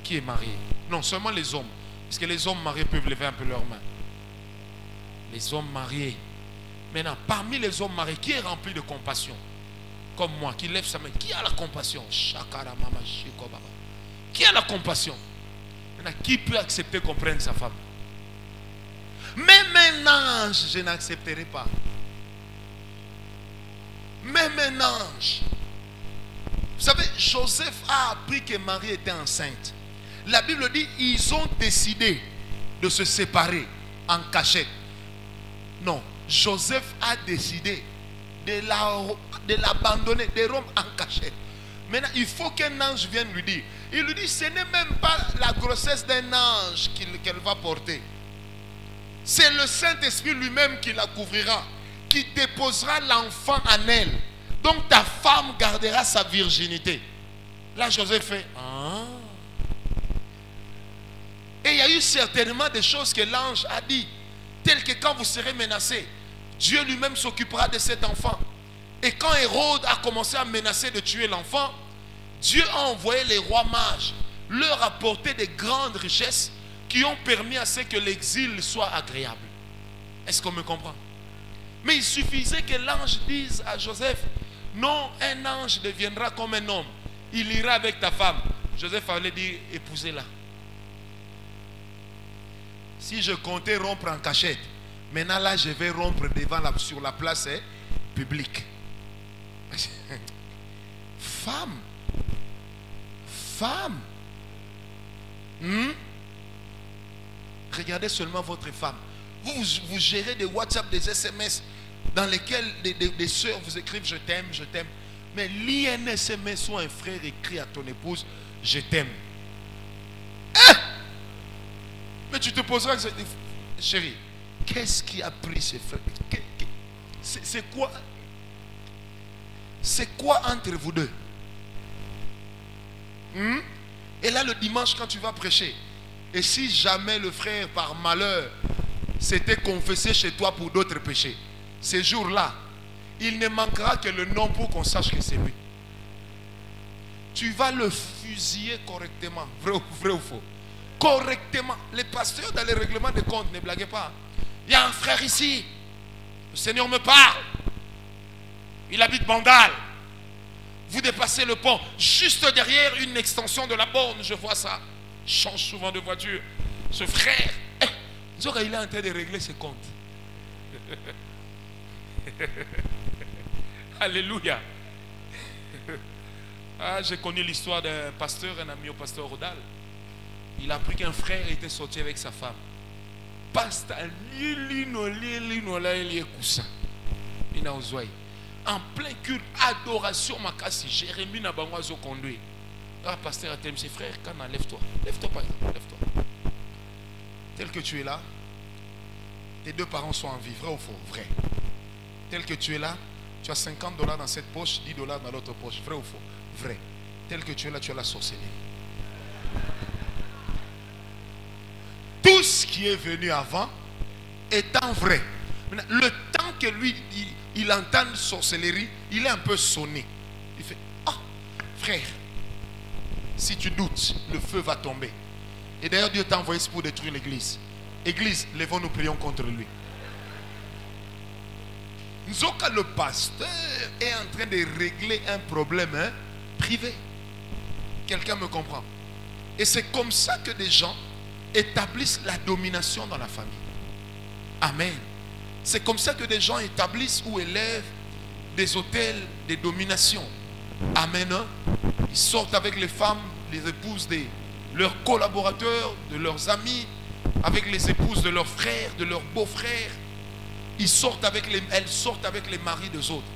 Qui est marié? Non, seulement les hommes. Parce que les hommes mariés peuvent lever un peu leurs mains. Les hommes mariés. Maintenant, parmi les hommes mariés, qui est rempli de compassion? Comme moi, qui lève sa main. Qui a la compassion? Qui a la compassion? Maintenant, qui peut accepter qu'on prenne sa femme? Même un ange, je n'accepterai pas. Même un ange. Vous savez, Joseph a appris que Marie était enceinte. La Bible dit, ils ont décidé de se séparer en cachette. Non, Joseph a décidé de l'abandonner, de rompre en cachette. Maintenant, il faut qu'un ange vienne lui dire. Il lui dit, ce n'est même pas la grossesse d'un ange qu'elle va porter. C'est le Saint-Esprit lui-même qui la couvrira, qui déposera l'enfant en elle. Donc ta femme gardera sa virginité. Là, Joseph fait, ah. Et il y a eu certainement des choses que l'ange a dit, telles que quand vous serez menacés, Dieu lui-même s'occupera de cet enfant. Et quand Hérode a commencé à menacer de tuer l'enfant, Dieu a envoyé les rois mages, leur apporter des grandes richesses qui ont permis à ce que l'exil soit agréable. Est-ce qu'on me comprend? Mais il suffisait que l'ange dise à Joseph, non, un ange deviendra comme un homme. Il ira avec ta femme. Joseph allait dire, épousez-la. Si je comptais rompre en cachette, maintenant là je vais rompre sur la place publique. Femme. Regardez seulement votre femme. Vous gérez des WhatsApp, des SMS dans lesquels des soeurs vous écrivent je t'aime, je t'aime. Mais lis un SMS ou un frère écrit à ton épouse je t'aime. Hein? Mais tu te poseras, chérie, qu'est-ce qui a pris ce frère? C'est quoi? C'est quoi entre vous deux? Et là le dimanche quand tu vas prêcher, et si jamais le frère par malheur s'était confessé chez toi pour d'autres péchés, ces jours-là, il ne manquera que le nom pour qu'on sache que c'est lui. Tu vas le fusiller correctement, vrai ou faux? Correctement. Les pasteurs dans les règlements de compte, ne blaguez pas. Il y a un frère ici, le Seigneur me parle, il habite Bandal. Vous dépassez le pont, juste derrière une extension de la borne, je vois ça. Je change souvent de voiture. Ce frère, il est en train de régler ses comptes. Alléluia. Ah, j'ai connu l'histoire d'un pasteur, un ami au pasteur Rodal. Il a appris qu'un frère était sorti avec sa femme. Pasteur, en plein culte, adoration, makasi, Jérémie Nabangoazo conduit. Ah, pasteur, t'aimes ses frères, Kana, lève-toi. Lève-toi, par exemple, lève-toi. Tel que tu es là, tes deux parents sont en vie, vrai ou faux? Vrai. Tel que tu es là, tu as $50 dans cette poche, $10 dans l'autre poche, vrai ou faux? Vrai. Tel que tu es là, tu as la sorcellerie. Tout ce qui est venu avant étant vrai. Maintenant, le temps que lui, il entend sorcellerie, il est un peu sonné. Il fait, ah, frère, si tu doutes, le feu va tomber. Et d'ailleurs, Dieu t'a envoyé pour détruire l'église. Église, levons-nous, prions contre lui. Nzoka, le pasteur, est en train de régler un problème privé. Quelqu'un me comprend? Et c'est comme ça que des gens établissent la domination dans la famille. Amen. C'est comme ça que des gens établissent ou élèvent des hôtels de domination. Amen. Ils sortent avec les femmes, les épouses de leurs collaborateurs, de leurs amis, avec les épouses de leurs frères, de leurs beaux-frères. Elles sortent avec les maris des autres.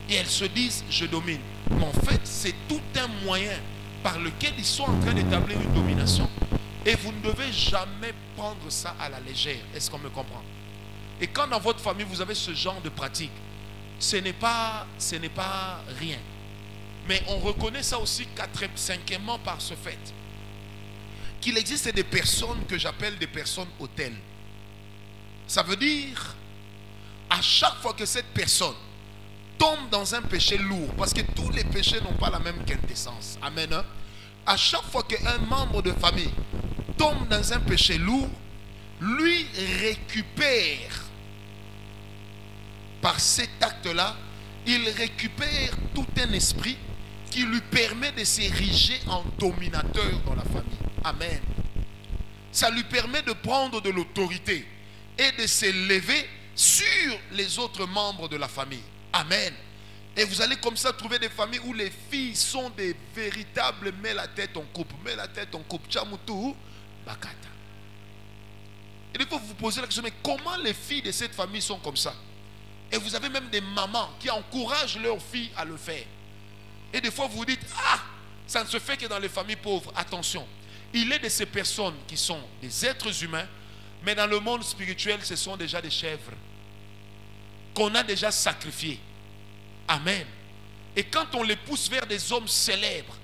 Et elles se disent, je domine. Mais en fait, c'est tout un moyen par lequel ils sont en train d'établir une domination. Et vous ne devez jamais prendre ça à la légère. Est-ce qu'on me comprend? Et quand dans votre famille, vous avez ce genre de pratique, ce n'est pas rien. Mais on reconnaît ça aussi cinquièmement par ce fait qu'il existe des personnes que j'appelle des personnes autels. Ça veut dire, à chaque fois que cette personne tombe dans un péché lourd, parce que tous les péchés n'ont pas la même quintessence. Amen. Hein? À chaque fois qu'un membre de famille tombe dans un péché lourd, lui récupère, par cet acte-là, il récupère tout un esprit qui lui permet de s'ériger en dominateur dans la famille. Amen. Ça lui permet de prendre de l'autorité et de s'élever sur les autres membres de la famille. Amen. Et vous allez comme ça trouver des familles où les filles sont des véritables mets la tête en coupe. Mets la tête en coupe. Chamutu, bakata. Et des fois vous vous posez la question, mais comment les filles de cette famille sont comme ça? Et vous avez même des mamans qui encouragent leurs filles à le faire. Et des fois vous vous dites, ah, ça ne se fait que dans les familles pauvres. Attention, il est de ces personnes qui sont des êtres humains, mais dans le monde spirituel, ce sont déjà des chèvres qu'on a déjà sacrifiés. Amen. Et quand on les pousse vers des hommes célèbres,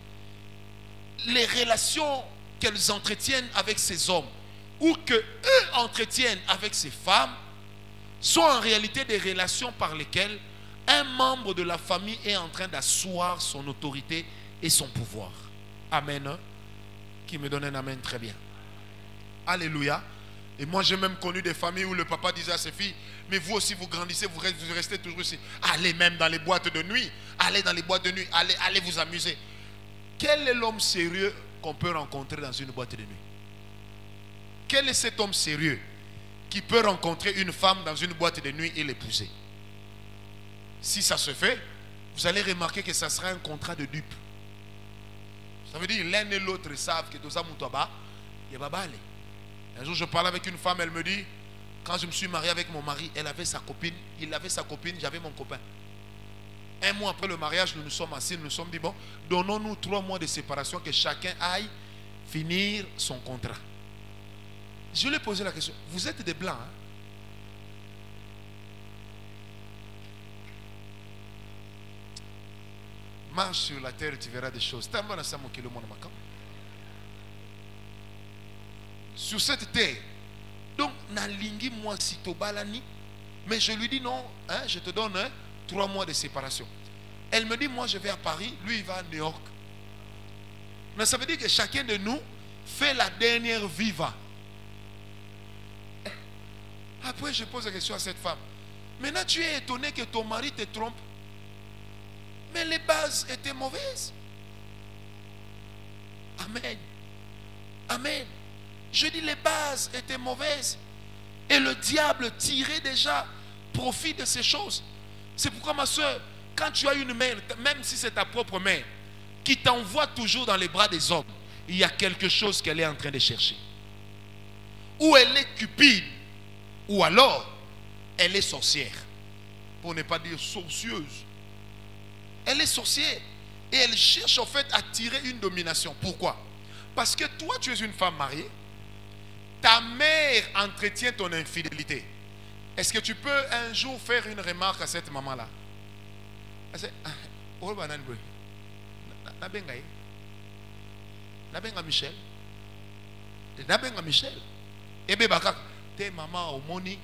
les relations qu'elles entretiennent avec ces hommes, ou qu'eux entretiennent avec ces femmes, sont en réalité des relations par lesquelles un membre de la famille est en train d'asseoir son autorité et son pouvoir. Amen. Qui me donne un amen très bien. Alléluia. Et moi j'ai même connu des familles où le papa disait à ses filles, mais vous aussi vous grandissez, vous restez toujours ici. Allez même dans les boîtes de nuit. Allez dans les boîtes de nuit. Allez vous amuser. Quel est l'homme sérieux qu'on peut rencontrer dans une boîte de nuit? Quel est cet homme sérieux qui peut rencontrer une femme dans une boîte de nuit et l'épouser? Si ça se fait, vous allez remarquer que ça sera un contrat de dupe. Ça veut dire l'un et l'autre savent que dans Moutoba, il y a Babale. Un jour je parlais avec une femme, elle me dit, quand je me suis marié avec mon mari, elle avait sa copine, il avait sa copine, j'avais mon copain. Un mois après le mariage, nous nous sommes assis, nous nous sommes dit, bon, donnons-nous 3 mois de séparation, que chacun aille finir son contrat. Je lui ai posé la question, vous êtes des blancs, hein? Marche sur la terre et tu verras des choses. Sur cette terre. Donc, nalingi moi sito balani. Mais je lui dis non, hein, je te donne 3 mois de séparation. Elle me dit, moi je vais à Paris, lui il va à New York. Mais ça veut dire que chacun de nous fait la dernière viva. Après je pose la question à cette femme. Maintenant tu es étonné que ton mari te trompe. Mais les bases étaient mauvaises. Amen. Amen. Je dis les bases étaient mauvaises. Et le diable tirait déjà profit de ces choses. C'est pourquoi ma soeur, quand tu as une mère, même si c'est ta propre mère, qui t'envoie toujours dans les bras des hommes, il y a quelque chose qu'elle est en train de chercher. Ou elle est cupide, ou alors elle est sorcière. Pour ne pas dire sorcieuse. Elle est sorcière. Et elle cherche en fait à tirer une domination. Pourquoi? Parce que toi tu es une femme mariée. Ta mère entretient ton infidélité. Est-ce que tu peux un jour faire une remarque à cette maman-là? Michel. Michel. Et bien, tes mamans au moni,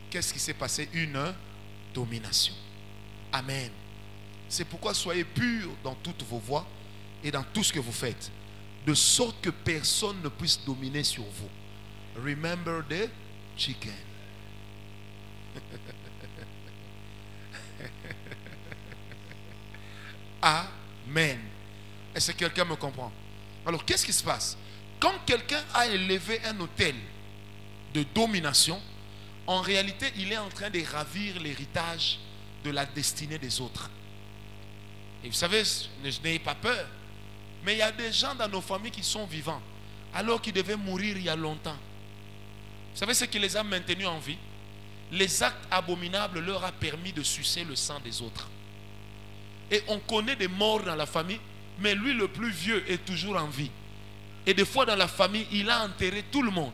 qu'est-ce qui s'est passé? Une domination. Amen. C'est pourquoi soyez purs dans toutes vos voies et dans tout ce que vous faites, de sorte que personne ne puisse dominer sur vous. Remember the chicken. Amen. Est-ce que quelqu'un me comprend? Alors, qu'est-ce qui se passe? Quand quelqu'un a élevé un autel de domination, en réalité, il est en train de ravir l'héritage de la destinée des autres. Et vous savez, n'ayez pas peur, mais il y a des gens dans nos familles qui sont vivants, alors qu'ils devaient mourir il y a longtemps. Vous savez ce qui les a maintenus en vie? Les actes abominables leur a permis de sucer le sang des autres. Et on connaît des morts dans la famille, mais lui le plus vieux est toujours en vie. Et des fois dans la famille, il a enterré tout le monde.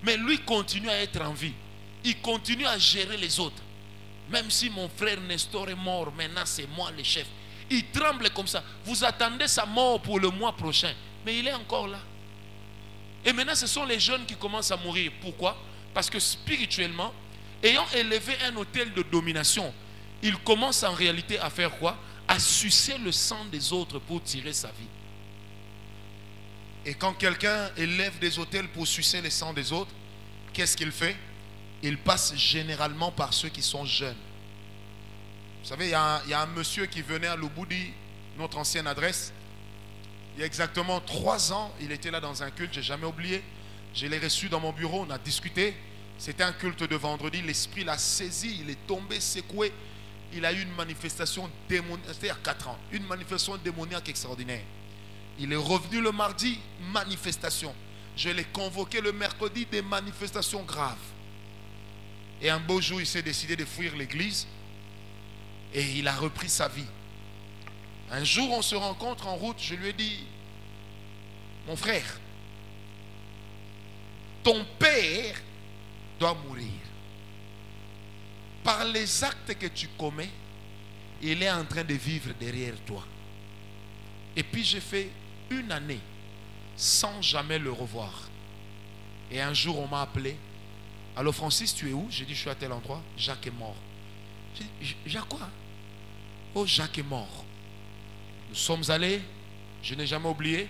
Mais lui continue à être en vie. Il continue à gérer les autres. Même si mon frère Nestor est mort, maintenant c'est moi le chef. Il tremble comme ça. Vous attendez sa mort pour le mois prochain. Mais il est encore là. Et maintenant ce sont les jeunes qui commencent à mourir. Pourquoi? Parce que spirituellement, ayant élevé un autel de domination, il commence en réalité à faire quoi? À sucer le sang des autres pour tirer sa vie. Et quand quelqu'un élève des autels pour sucer le sang des autres, qu'est-ce qu'il fait? Il passe généralement par ceux qui sont jeunes. Vous savez, il y a un monsieur qui venait à Lubudi, notre ancienne adresse. Il y a exactement 3 ans, il était là dans un culte, je n'ai jamais oublié. Je l'ai reçu dans mon bureau, on a discuté. C'était un culte de vendredi, l'esprit l'a saisi, il est tombé, secoué. Il a eu une manifestation démoniaque, c'était il y a 4 ans, une manifestation démoniaque extraordinaire. Il est revenu le mardi, manifestation. Je l'ai convoqué le mercredi, des manifestations graves. Et un beau jour, il s'est décidé de fuir l'église et il a repris sa vie. Un jour, on se rencontre en route, je lui ai dit, mon frère, ton père doit mourir. Par les actes que tu commets, il est en train de vivre derrière toi. Et puis j'ai fait 1 année sans jamais le revoir. Et un jour, on m'a appelé. Allô Francis, tu es où? J'ai dit, je suis à tel endroit. Jacques est mort. J'ai dit, Jacques quoi? Oh, Jacques est mort. Nous sommes allés, je n'ai jamais oublié,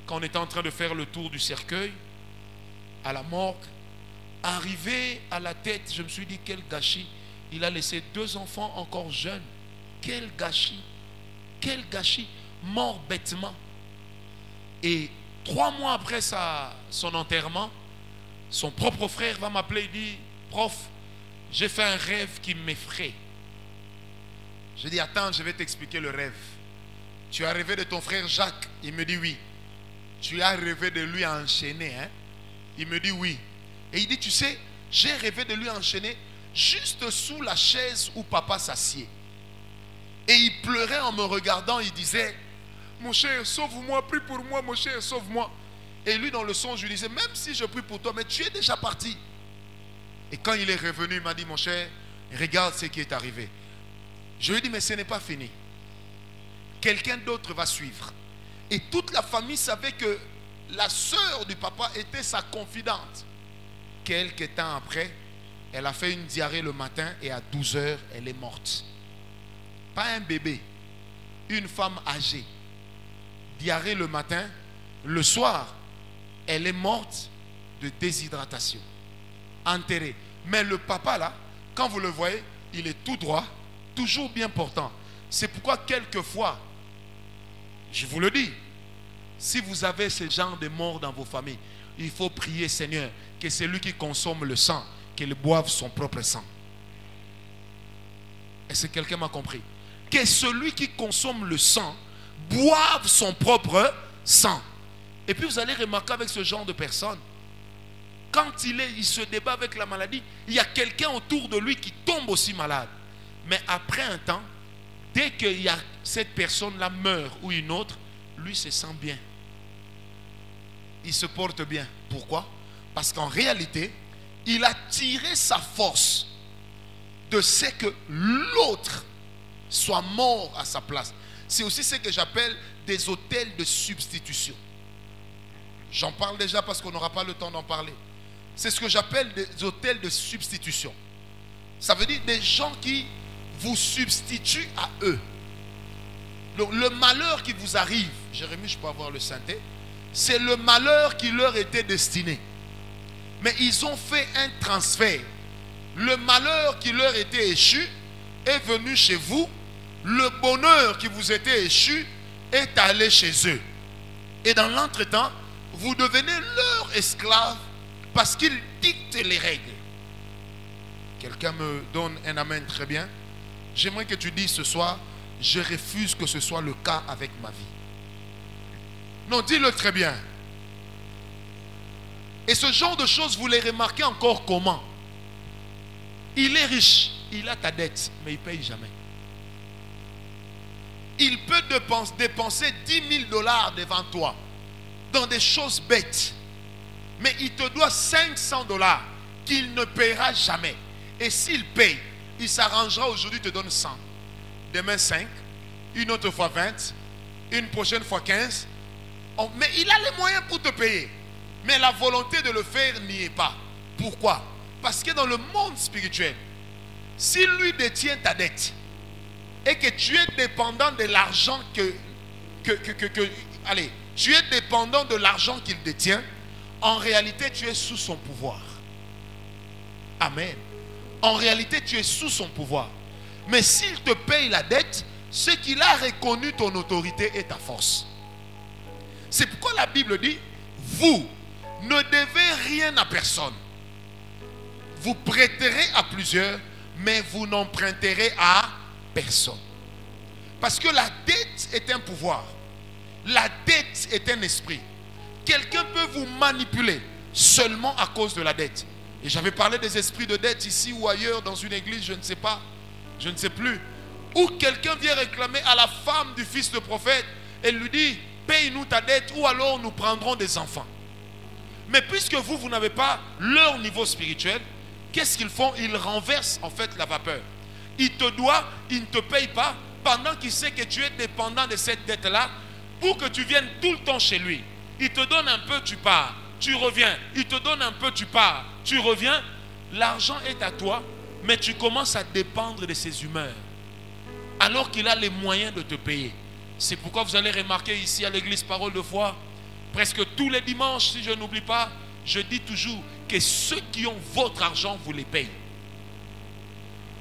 quand on était en train de faire le tour du cercueil, à la morgue, arrivé à la tête, je me suis dit, quel gâchis. Il a laissé 2 enfants encore jeunes. Quel gâchis. Quel gâchis. Mort bêtement. Et 3 mois après son enterrement, son propre frère va m'appeler et dit, prof, j'ai fait un rêve qui m'effraie. Je dis, attends, je vais t'expliquer le rêve. Tu as rêvé de ton frère Jacques? Il me dit oui. Tu as rêvé de lui enchaîné, hein? Il me dit oui. Et il dit, tu sais, j'ai rêvé de lui enchaîner juste sous la chaise où papa s'assied. Et il pleurait en me regardant, il disait, mon cher, sauve-moi, prie pour moi, mon cher, sauve-moi. Et lui, dans le songe, je lui disais, même si je prie pour toi, mais tu es déjà parti. Et quand il est revenu, il m'a dit, mon cher, regarde ce qui est arrivé. Je lui ai dit, mais ce n'est pas fini. Quelqu'un d'autre va suivre. Et toute la famille savait que la sœur du papa était sa confidente. Quelques temps après, elle a fait une diarrhée le matin et à 12 heures, elle est morte. Pas un bébé, une femme âgée. Diarrhée le matin, le soir, elle est morte de déshydratation. Enterrée. Mais le papa là, quand vous le voyez, il est tout droit, toujours bien portant. C'est pourquoi quelquefois, je vous le dis, si vous avez ce genre de mort dans vos familles, il faut prier, Seigneur, que celui qui consomme le sang, qu'il boive son propre sang. Est-ce que quelqu'un m'a compris? Que celui qui consomme le sang boive son propre sang. Et puis vous allez remarquer avec ce genre de personnes, quand il se débat avec la maladie, il y a quelqu'un autour de lui qui tombe aussi malade. Mais après un temps, dès que cette personne-là meurt ou une autre, lui se sent bien. Il se porte bien. Pourquoi? Parce qu'en réalité, il a tiré sa force de ce que l'autre soit mort à sa place. C'est aussi ce que j'appelle des autels de substitution. J'en parle déjà parce qu'on n'aura pas le temps d'en parler. C'est ce que j'appelle des autels de substitution. Ça veut dire des gens qui vous substituent à eux. Donc le malheur qui vous arrive, Jérémie, je peux avoir le synthé, c'est le malheur qui leur était destiné. Mais ils ont fait un transfert. Le malheur qui leur était échu est venu chez vous. Le bonheur qui vous était échu est allé chez eux. Et dans l'entretemps, vous devenez leur esclave parce qu'ils dictent les règles. Quelqu'un me donne un amen très bien. J'aimerais que tu dises ce soir, je refuse que ce soit le cas avec ma vie. Non, dis-le très bien. Et ce genre de choses, vous les remarquez encore comment? Il est riche, il a ta dette, mais il ne paye jamais. Il peut dépenser 10 000 $ devant toi. dans des choses bêtes. Mais il te doit 500 $ qu'il ne paiera jamais. Et s'il paye, il s'arrangera aujourd'hui, te donne 100. Demain 5, une autre fois 20, une prochaine fois 15. Mais il a les moyens pour te payer. Mais la volonté de le faire n'y est pas. Pourquoi? Parce que dans le monde spirituel, s'il lui détient ta dette et que tu es dépendant de l'argent allez, tu es dépendant de l'argent qu'il détient, en réalité tu es sous son pouvoir. Amen. En réalité tu es sous son pouvoir. Mais s'il te paye la dette, c'est qu'il a reconnu ton autorité et ta force. C'est pourquoi la Bible dit, vous ne devez rien à personne. Vous prêterez à plusieurs, mais vous n'emprunterez à personne. Parce que la dette est un pouvoir. La dette est un esprit. Quelqu'un peut vous manipuler seulement à cause de la dette. Et j'avais parlé des esprits de dette ici ou ailleurs dans une église, je ne sais pas, je ne sais plus. Où quelqu'un vient réclamer à la femme du fils de prophète et lui dit, paye-nous ta dette ou alors nous prendrons des enfants. Mais puisque vous n'avez pas leur niveau spirituel, qu'est-ce qu'ils font? Ils renversent en fait la vapeur. Il te doit, il ne te paye pas pendant qu'il sait que tu es dépendant de cette dette-là pour que tu viennes tout le temps chez lui. Il te donne un peu, tu pars, tu reviens. Il te donne un peu, tu pars, tu reviens. L'argent est à toi, mais tu commences à dépendre de ses humeurs. Alors qu'il a les moyens de te payer. C'est pourquoi vous allez remarquer ici à l'église Parole de Foi, presque tous les dimanches, si je n'oublie pas, je dis toujours que ceux qui ont votre argent vous les payent.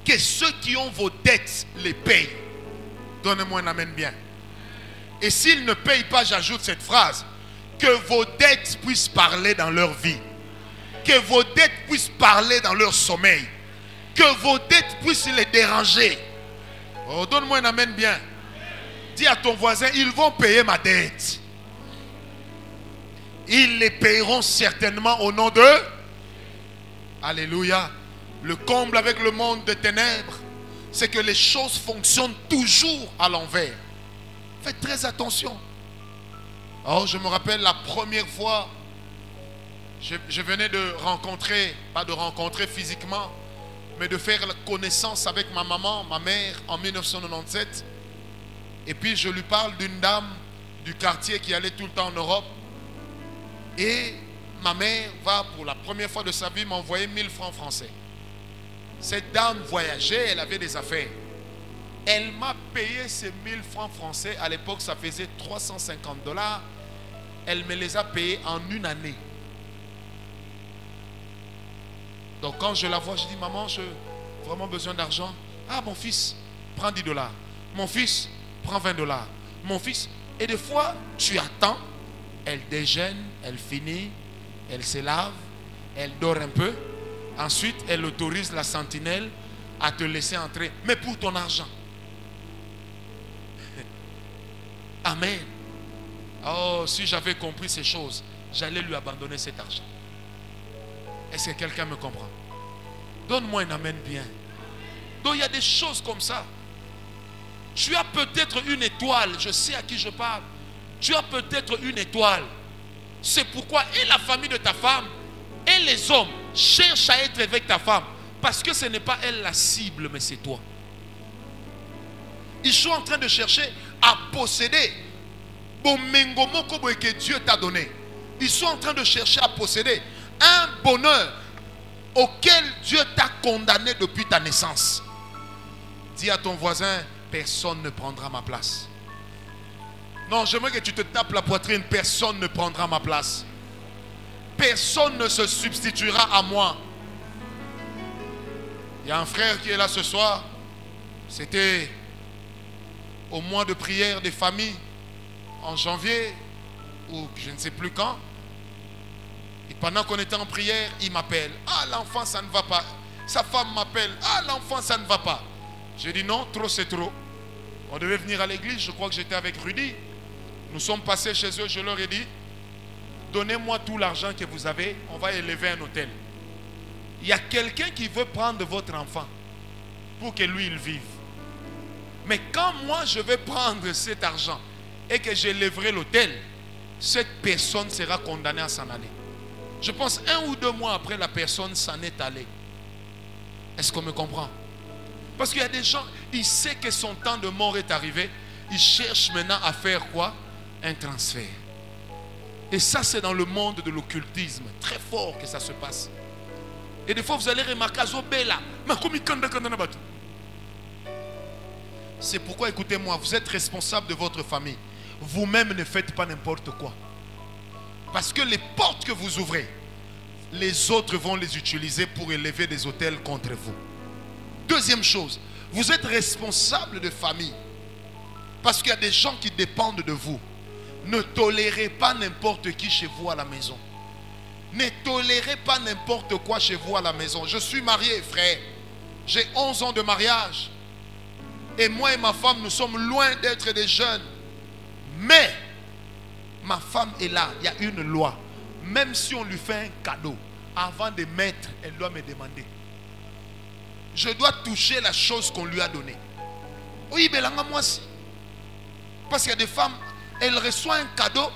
Que ceux qui ont vos dettes les payent. Donnez-moi un amen bien. Et s'ils ne payent pas, j'ajoute cette phrase, que vos dettes puissent parler dans leur vie. Que vos dettes puissent parler dans leur sommeil. Que vos dettes puissent les déranger. Oh, donne-moi un amen bien. Dis à ton voisin, ils vont payer ma dette. Ils les payeront certainement au nom de... Alléluia. Le comble avec le monde des ténèbres, c'est que les choses fonctionnent toujours à l'envers. Faites très attention. Oh, je me rappelle la première fois, je venais de rencontrer, pas de rencontrer physiquement, mais de faire la connaissance avec ma maman, ma mère, en 1997. Et puis je lui parle d'une dame du quartier qui allait tout le temps en Europe. Et ma mère va pour la première fois de sa vie m'envoyer 1000 francs français. Cette dame voyageait, elle avait des affaires. Elle m'a payé ces 1000 francs français. À l'époque, ça faisait 350 $. Elle me les a payés en une année. Donc quand je la vois, je dis, maman, j'ai vraiment besoin d'argent. Ah, mon fils, prends 10 $. Mon fils, prends 20 $. Mon fils, et des fois, tu attends. Elle déjeune, elle finit, elle se lave, elle dort un peu. Ensuite, elle autorise la sentinelle à te laisser entrer, mais pour ton argent. Amen. Oh, si j'avais compris ces choses, j'allais lui abandonner cet argent. Est-ce que quelqu'un me comprend? Donne-moi un amen bien. Donc il y a des choses comme ça. Tu as peut-être une étoile, je sais à qui je parle. Tu as peut-être une étoile. C'est pourquoi et la famille de ta femme et les hommes cherchent à être avec ta femme. Parce que ce n'est pas elle la cible, mais c'est toi. Ils sont en train de chercher à posséder que Dieu t'a donné. Ils sont en train de chercher à posséder un bonheur auquel Dieu t'a condamné depuis ta naissance. Dis à ton voisin, personne ne prendra ma place. Non, j'aimerais que tu te tapes la poitrine. Personne ne prendra ma place. Personne ne se substituera à moi. Il y a un frère qui est là ce soir. C'était au mois de prière des familles en janvier ou je ne sais plus quand. Et pendant qu'on était en prière, il m'appelle. Ah, l'enfant, ça ne va pas. Sa femme m'appelle. Ah, l'enfant, ça ne va pas. J'ai dit non, trop c'est trop. On devait venir à l'église. Je crois que j'étais avec Rudy. Nous sommes passés chez eux. Je leur ai dit, donnez-moi tout l'argent que vous avez. On va élever un hôtel. Il y a quelqu'un qui veut prendre votre enfant pour que lui, il vive. Mais quand moi, je vais prendre cet argent et que j'élèverai l'hôtel, cette personne sera condamnée à s'en aller. Je pense 1 ou 2 mois après, la personne s'en est allée. Est-ce qu'on me comprend? Parce qu'il y a des gens, ils savent que son temps de mort est arrivé. Ils cherchent maintenant à faire quoi? Un transfert. Et ça, c'est dans le monde de l'occultisme. Très fort que ça se passe. Et des fois, vous allez remarquer, c'est pourquoi, écoutez-moi, vous êtes responsable de votre famille. Vous-même ne faites pas n'importe quoi. Parce que les portes que vous ouvrez, les autres vont les utiliser pour élever des autels contre vous. Deuxième chose, vous êtes responsable de famille. Parce qu'il y a des gens qui dépendent de vous. Ne tolérez pas n'importe qui chez vous à la maison. Ne tolérez pas n'importe quoi chez vous à la maison. Je suis marié, frère. J'ai 11 ans de mariage. Et moi et ma femme, nous sommes loin d'être des jeunes. Mais, ma femme est là. Il y a une loi. Même si on lui fait un cadeau, avant de mettre, elle doit me demander. Je dois toucher la chose qu'on lui a donnée. Oui, mais là, moi aussi. Parce qu'il y a des femmes, elles reçoivent un cadeau.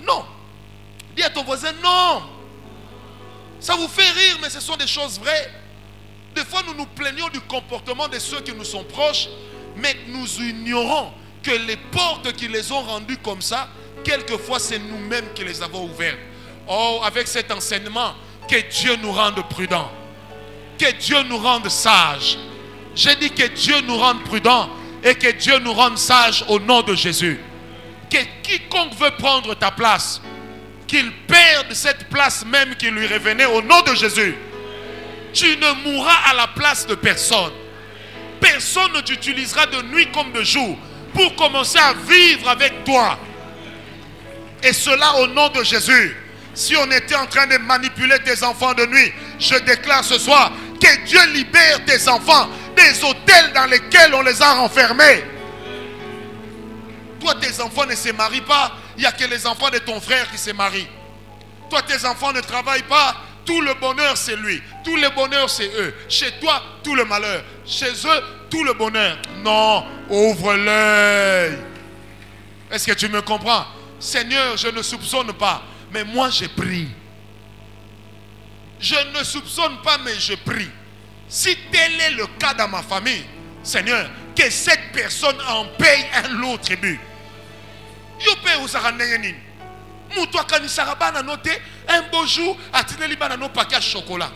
Non. Dis à ton voisin, non. Ça vous fait rire, mais ce sont des choses vraies. Des fois, nous nous plaignons du comportement de ceux qui nous sont proches, mais nous ignorons que les portes qui les ont rendues comme ça, quelquefois, c'est nous-mêmes qui les avons ouvertes. Oh, avec cet enseignement, que Dieu nous rende prudents. Que Dieu nous rende sages. J'ai dit que Dieu nous rende prudents et que Dieu nous rende sages au nom de Jésus. Que quiconque veut prendre ta place, qu'il perde cette place même qui lui revenait au nom de Jésus. Tu ne mourras à la place de personne. Personne ne t'utilisera de nuit comme de jour pour commencer à vivre avec toi. Et cela au nom de Jésus. Si on était en train de manipuler tes enfants de nuit, je déclare ce soir que Dieu libère tes enfants des hôtels dans lesquels on les a renfermés. Toi, tes enfants ne se marient pas. Il n'y a que les enfants de ton frère qui se marient. Toi, tes enfants ne travaillent pas. Tout le bonheur, c'est lui. Tout le bonheur, c'est eux. Chez toi, tout le malheur. Chez eux, tout le bonheur. Non, ouvre l'œil. Est-ce que tu me comprends? Seigneur, je ne soupçonne pas, mais moi, je prie. Je ne soupçonne pas, mais je prie. Si tel est le cas dans ma famille, Seigneur, que cette personne en paye un lot tribut. Yo paye où ça rende. Moutoua kanisara bananote un beau jour atineli banano paquet chocolat.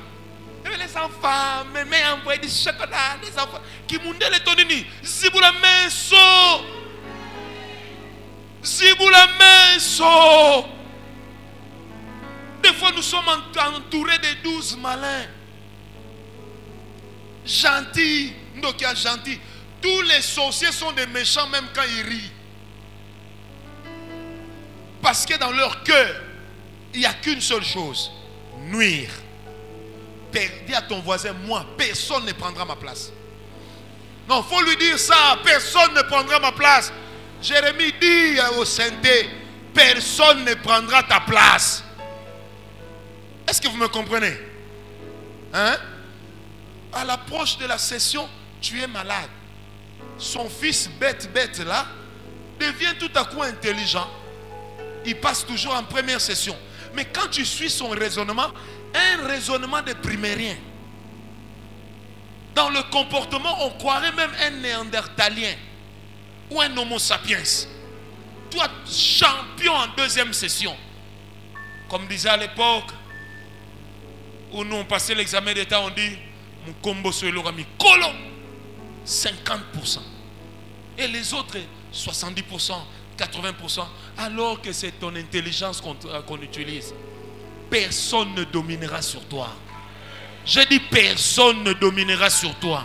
Les enfants, mais envoyer du chocolat, les enfants qui m'ont dit les tonini, zibula menso. Zibula menso. Des fois nous sommes entourés de 12 malins. Gentils, Ndokia gentil. Tous les sorciers sont des méchants même quand ils rient. Parce que dans leur cœur, il n'y a qu'une seule chose, nuire. Dis à ton voisin, moi, personne ne prendra ma place. Non, il faut lui dire ça, personne ne prendra ma place. Jérémie dit au Sainté, personne ne prendra ta place. Est-ce que vous me comprenez? Hein? À l'approche de la session, tu es malade. Son fils bête là, devient tout à coup intelligent. Il passe toujours en première session. Mais quand tu suis son raisonnement, un raisonnement de primérien. Dans le comportement, on croirait même un néandertalien ou un homo sapiens. Toi, champion en deuxième session. Comme disait à l'époque, où nous on passait l'examen d'état, on dit, mon combo sur l'orami, colo, 50%. Et les autres, 70%. 80%, alors que c'est ton intelligence qu'on utilise. Personne ne dominera sur toi. Je dis personne ne dominera sur toi.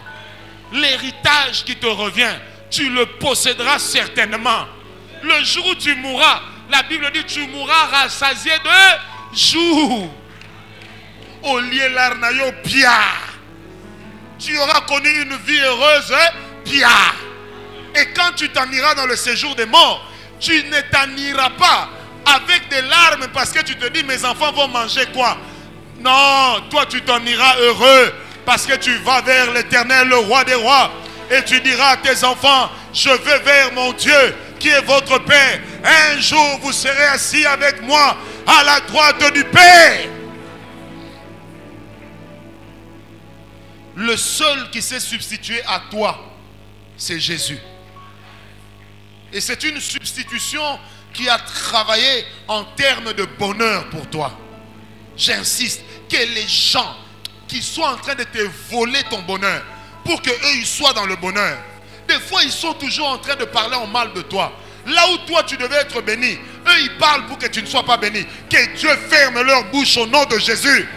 L'héritage qui te revient, tu le posséderas certainement. Le jour où tu mourras, la Bible dit tu mourras rassasié de jour. Au lieu l'arnayo pia. Tu auras connu une vie heureuse pia. Et quand tu t'en iras dans le séjour des morts, tu ne t'en iras pas avec des larmes parce que tu te dis mes enfants vont manger quoi? Non, toi tu t'en iras heureux Parce que tu vas vers l'Éternel, le roi des rois. Et tu diras à tes enfants, je vais vers mon Dieu qui est votre Père. Un jour vous serez assis avec moi à la droite du Père. Le seul qui s'est substitué à toi, c'est Jésus. Et c'est une substitution qui a travaillé en termes de bonheur pour toi. J'insiste, que les gens qui sont en train de te voler ton bonheur, pour qu'eux ils soient dans le bonheur. Des fois, ils sont toujours en train de parler en mal de toi. Là où toi, tu devais être béni, eux, ils parlent pour que tu ne sois pas béni. Que Dieu ferme leur bouche au nom de Jésus.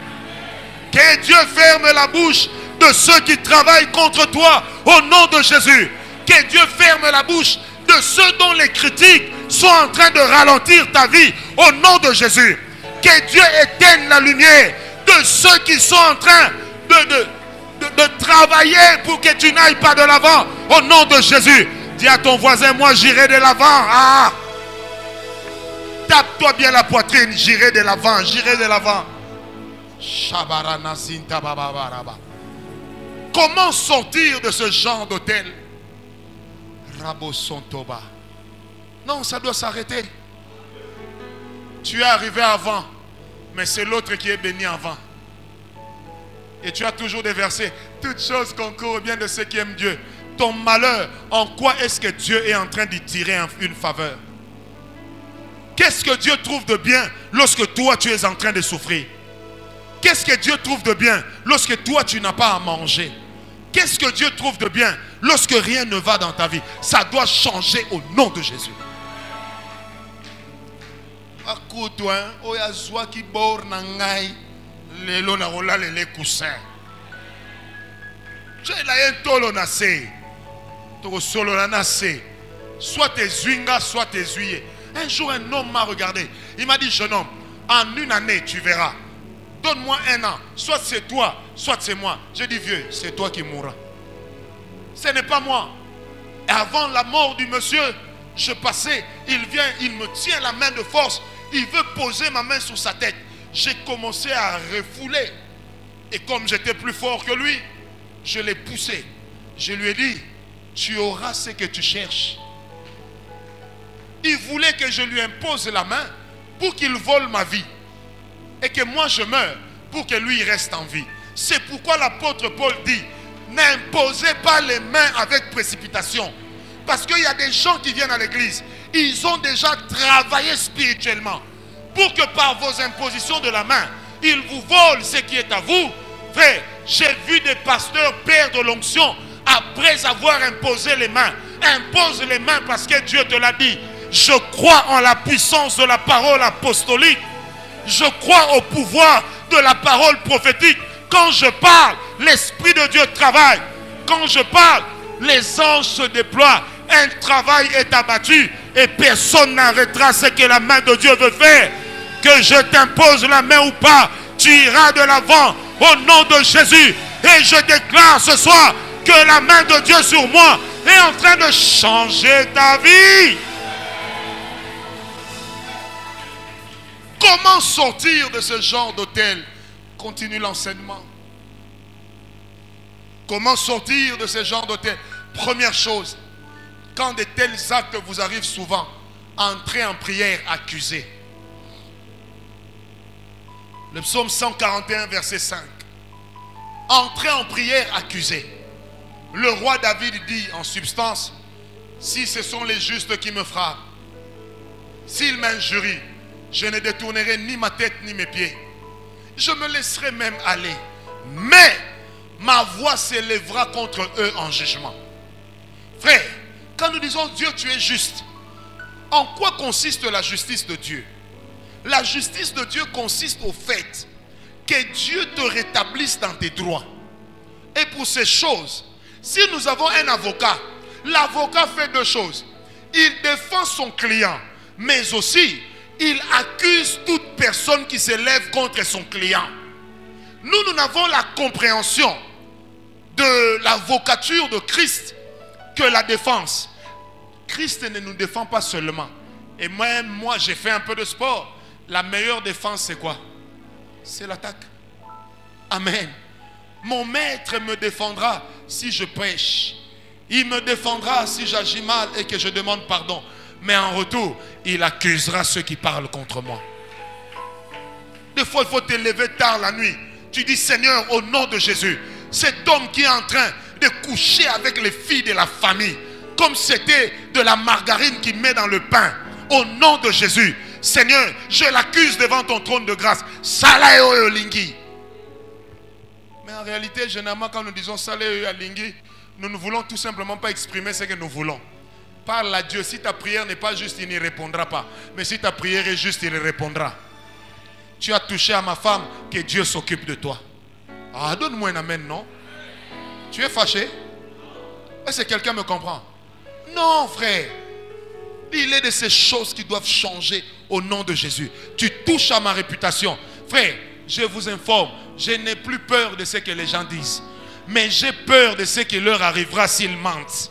Que Dieu ferme la bouche de ceux qui travaillent contre toi au nom de Jésus. Que Dieu ferme la bouche de ceux dont les critiques sont en train de ralentir ta vie au nom de Jésus. Que Dieu éteigne la lumière de ceux qui sont en train de travailler pour que tu n'ailles pas de l'avant au nom de Jésus. Dis à ton voisin, moi j'irai de l'avant. Ah. Tape-toi bien la poitrine, j'irai de l'avant, j'irai de l'avant. Comment sortir de ce genre d'hôtel? Rabosontoba. Non, ça doit s'arrêter. Tu es arrivé avant, mais c'est l'autre qui est béni avant. Et tu as toujours des versets. Toutes choses concourent au bien de ceux qui aiment Dieu. Ton malheur, en quoi est-ce que Dieu est en train d'y tirer une faveur? Qu'est-ce que Dieu trouve de bien lorsque toi tu es en train de souffrir? Qu'est-ce que Dieu trouve de bien lorsque toi tu n'as pas à manger? Qu'est-ce que Dieu trouve de bien lorsque rien ne va dans ta vie? Ça doit changer au nom de Jésus. Soit tes zwingas, soit tes zuyés. Un jour, un homme m'a regardé. Il m'a dit, jeune homme, en une année, tu verras. Donne-moi un an. Soit c'est toi, soit c'est moi. J'ai dit, vieux, c'est toi qui mourras. Ce n'est pas moi. Et avant la mort du monsieur, je passais. Il vient, il me tient la main de force. Il veut poser ma main sur sa tête. J'ai commencé à refouler. Et comme j'étais plus fort que lui, je l'ai poussé. Je lui ai dit, tu auras ce que tu cherches. Il voulait que je lui impose la main pour qu'il vole ma vie. Et que moi je meure pour que lui reste en vie. C'est pourquoi l'apôtre Paul dit, n'imposez pas les mains avec précipitation. Parce qu'il y a des gens qui viennent à l'église. Ils ont déjà travaillé spirituellement. Pour que par vos impositions de la main, ils vous volent ce qui est à vous. Frère, j'ai vu des pasteurs perdre l'onction après avoir imposé les mains. Impose les mains parce que Dieu te l'a dit. Je crois en la puissance de la parole apostolique. Je crois au pouvoir de la parole prophétique. Quand je parle, l'Esprit de Dieu travaille. Quand je parle, les anges se déploient. Un travail est abattu et personne n'arrêtera ce que la main de Dieu veut faire. Que je t'impose la main ou pas, tu iras de l'avant au nom de Jésus. Et je déclare ce soir que la main de Dieu sur moi est en train de changer ta vie. Comment sortir de ce genre d'hôtel? Continue l'enseignement. Comment sortir de ce genre d'hôtel? Première chose, quand de tels actes vous arrivent souvent, entrez en prière accusée. Le psaume 141, verset 5. Entrez en prière accusée. Le roi David dit en substance, si ce sont les justes qui me frappent, s'ils m'injurient, je ne détournerai ni ma tête ni mes pieds. Je me laisserai même aller. Mais ma voix s'élèvera contre eux en jugement. Frère, quand nous disons Dieu, tu es juste, en quoi consiste la justice de Dieu? La justice de Dieu consiste au fait que Dieu te rétablisse dans tes droits. Et pour ces choses, si nous avons un avocat, l'avocat fait deux choses. Il défend son client, mais aussi il accuse toute personne qui s'élève contre son client. Nous n'avons la compréhension de l'avocature de Christ que la défense. Christ ne nous défend pas seulement. Et même moi, j'ai fait un peu de sport. La meilleure défense, c'est quoi? C'est l'attaque. Amen. Mon maître me défendra si je pêche. Il me défendra si j'agis mal et que je demande pardon. Mais en retour, il accusera ceux qui parlent contre moi. Des fois, il faut te lever tard la nuit. Tu dis, Seigneur, au nom de Jésus, cet homme qui est en train de coucher avec les filles de la famille, comme c'était de la margarine qu'il met dans le pain, au nom de Jésus, Seigneur, je l'accuse devant ton trône de grâce. Salayo Lingi. Mais en réalité, généralement, quand nous disons Salayo Lingi, nous ne voulons tout simplement pas exprimer ce que nous voulons. Parle à Dieu. Si ta prière n'est pas juste, il n'y répondra pas. Mais si ta prière est juste, il répondra. Tu as touché à ma femme, que Dieu s'occupe de toi. Ah, donne-moi un amen, non? Tu es fâché? Est-ce que quelqu'un me comprend? Non, frère. Il est de ces choses qui doivent changer au nom de Jésus. Tu touches à ma réputation. Frère, je vous informe, je n'ai plus peur de ce que les gens disent. Mais j'ai peur de ce qui leur arrivera s'ils mentent.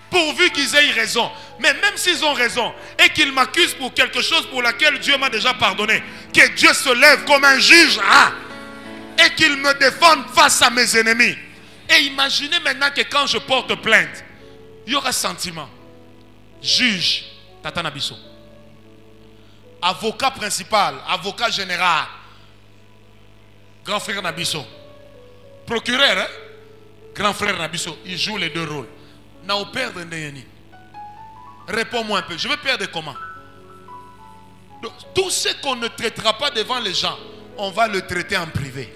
Pourvu qu'ils aient raison. Mais même s'ils ont raison et qu'ils m'accusent pour quelque chose pour laquelle Dieu m'a déjà pardonné, que Dieu se lève comme un juge et qu'il me défende face à mes ennemis. Et imaginez maintenant que quand je porte plainte, il y aura sentiment. Juge, Tata Nabiso. Avocat principal, avocat général, grand frère Nabiso. Procureur, hein? Grand frère Nabiso, il joue les deux rôles. N'a perdre Ndeyeni. Réponds-moi un peu. Je vais perdre comment? Donc, tout ce qu'on ne traitera pas devant les gens, on va le traiter en privé.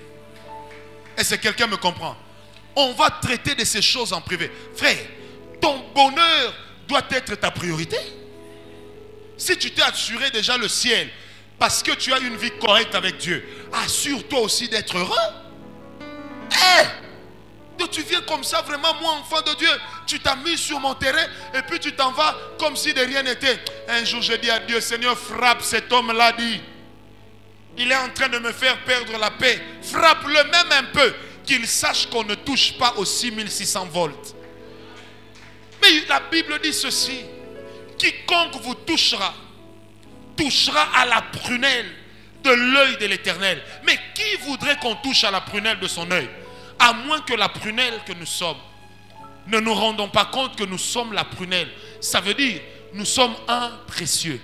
Est-ce que quelqu'un me comprend? On va traiter de ces choses en privé. Frère, ton bonheur doit être ta priorité. Si tu t'es assuré déjà le ciel, parce que tu as une vie correcte avec Dieu, assure-toi aussi d'être heureux. Donc tu viens comme ça, vraiment, moi, enfant de Dieu, tu t'as mis sur mon terrain et puis tu t'en vas comme si de rien n'était. Un jour, je dis à Dieu, Seigneur, frappe cet homme-là, dit. Il est en train de me faire perdre la paix. Frappe-le même un peu, qu'il sache qu'on ne touche pas aux 6600 volts. Mais la Bible dit ceci, quiconque vous touchera, touchera à la prunelle de l'œil de l'Éternel. Mais qui voudrait qu'on touche à la prunelle de son œil? À moins que la prunelle que nous sommes, ne nous rendons pas compte que nous sommes la prunelle. Ça veut dire, nous sommes un précieux.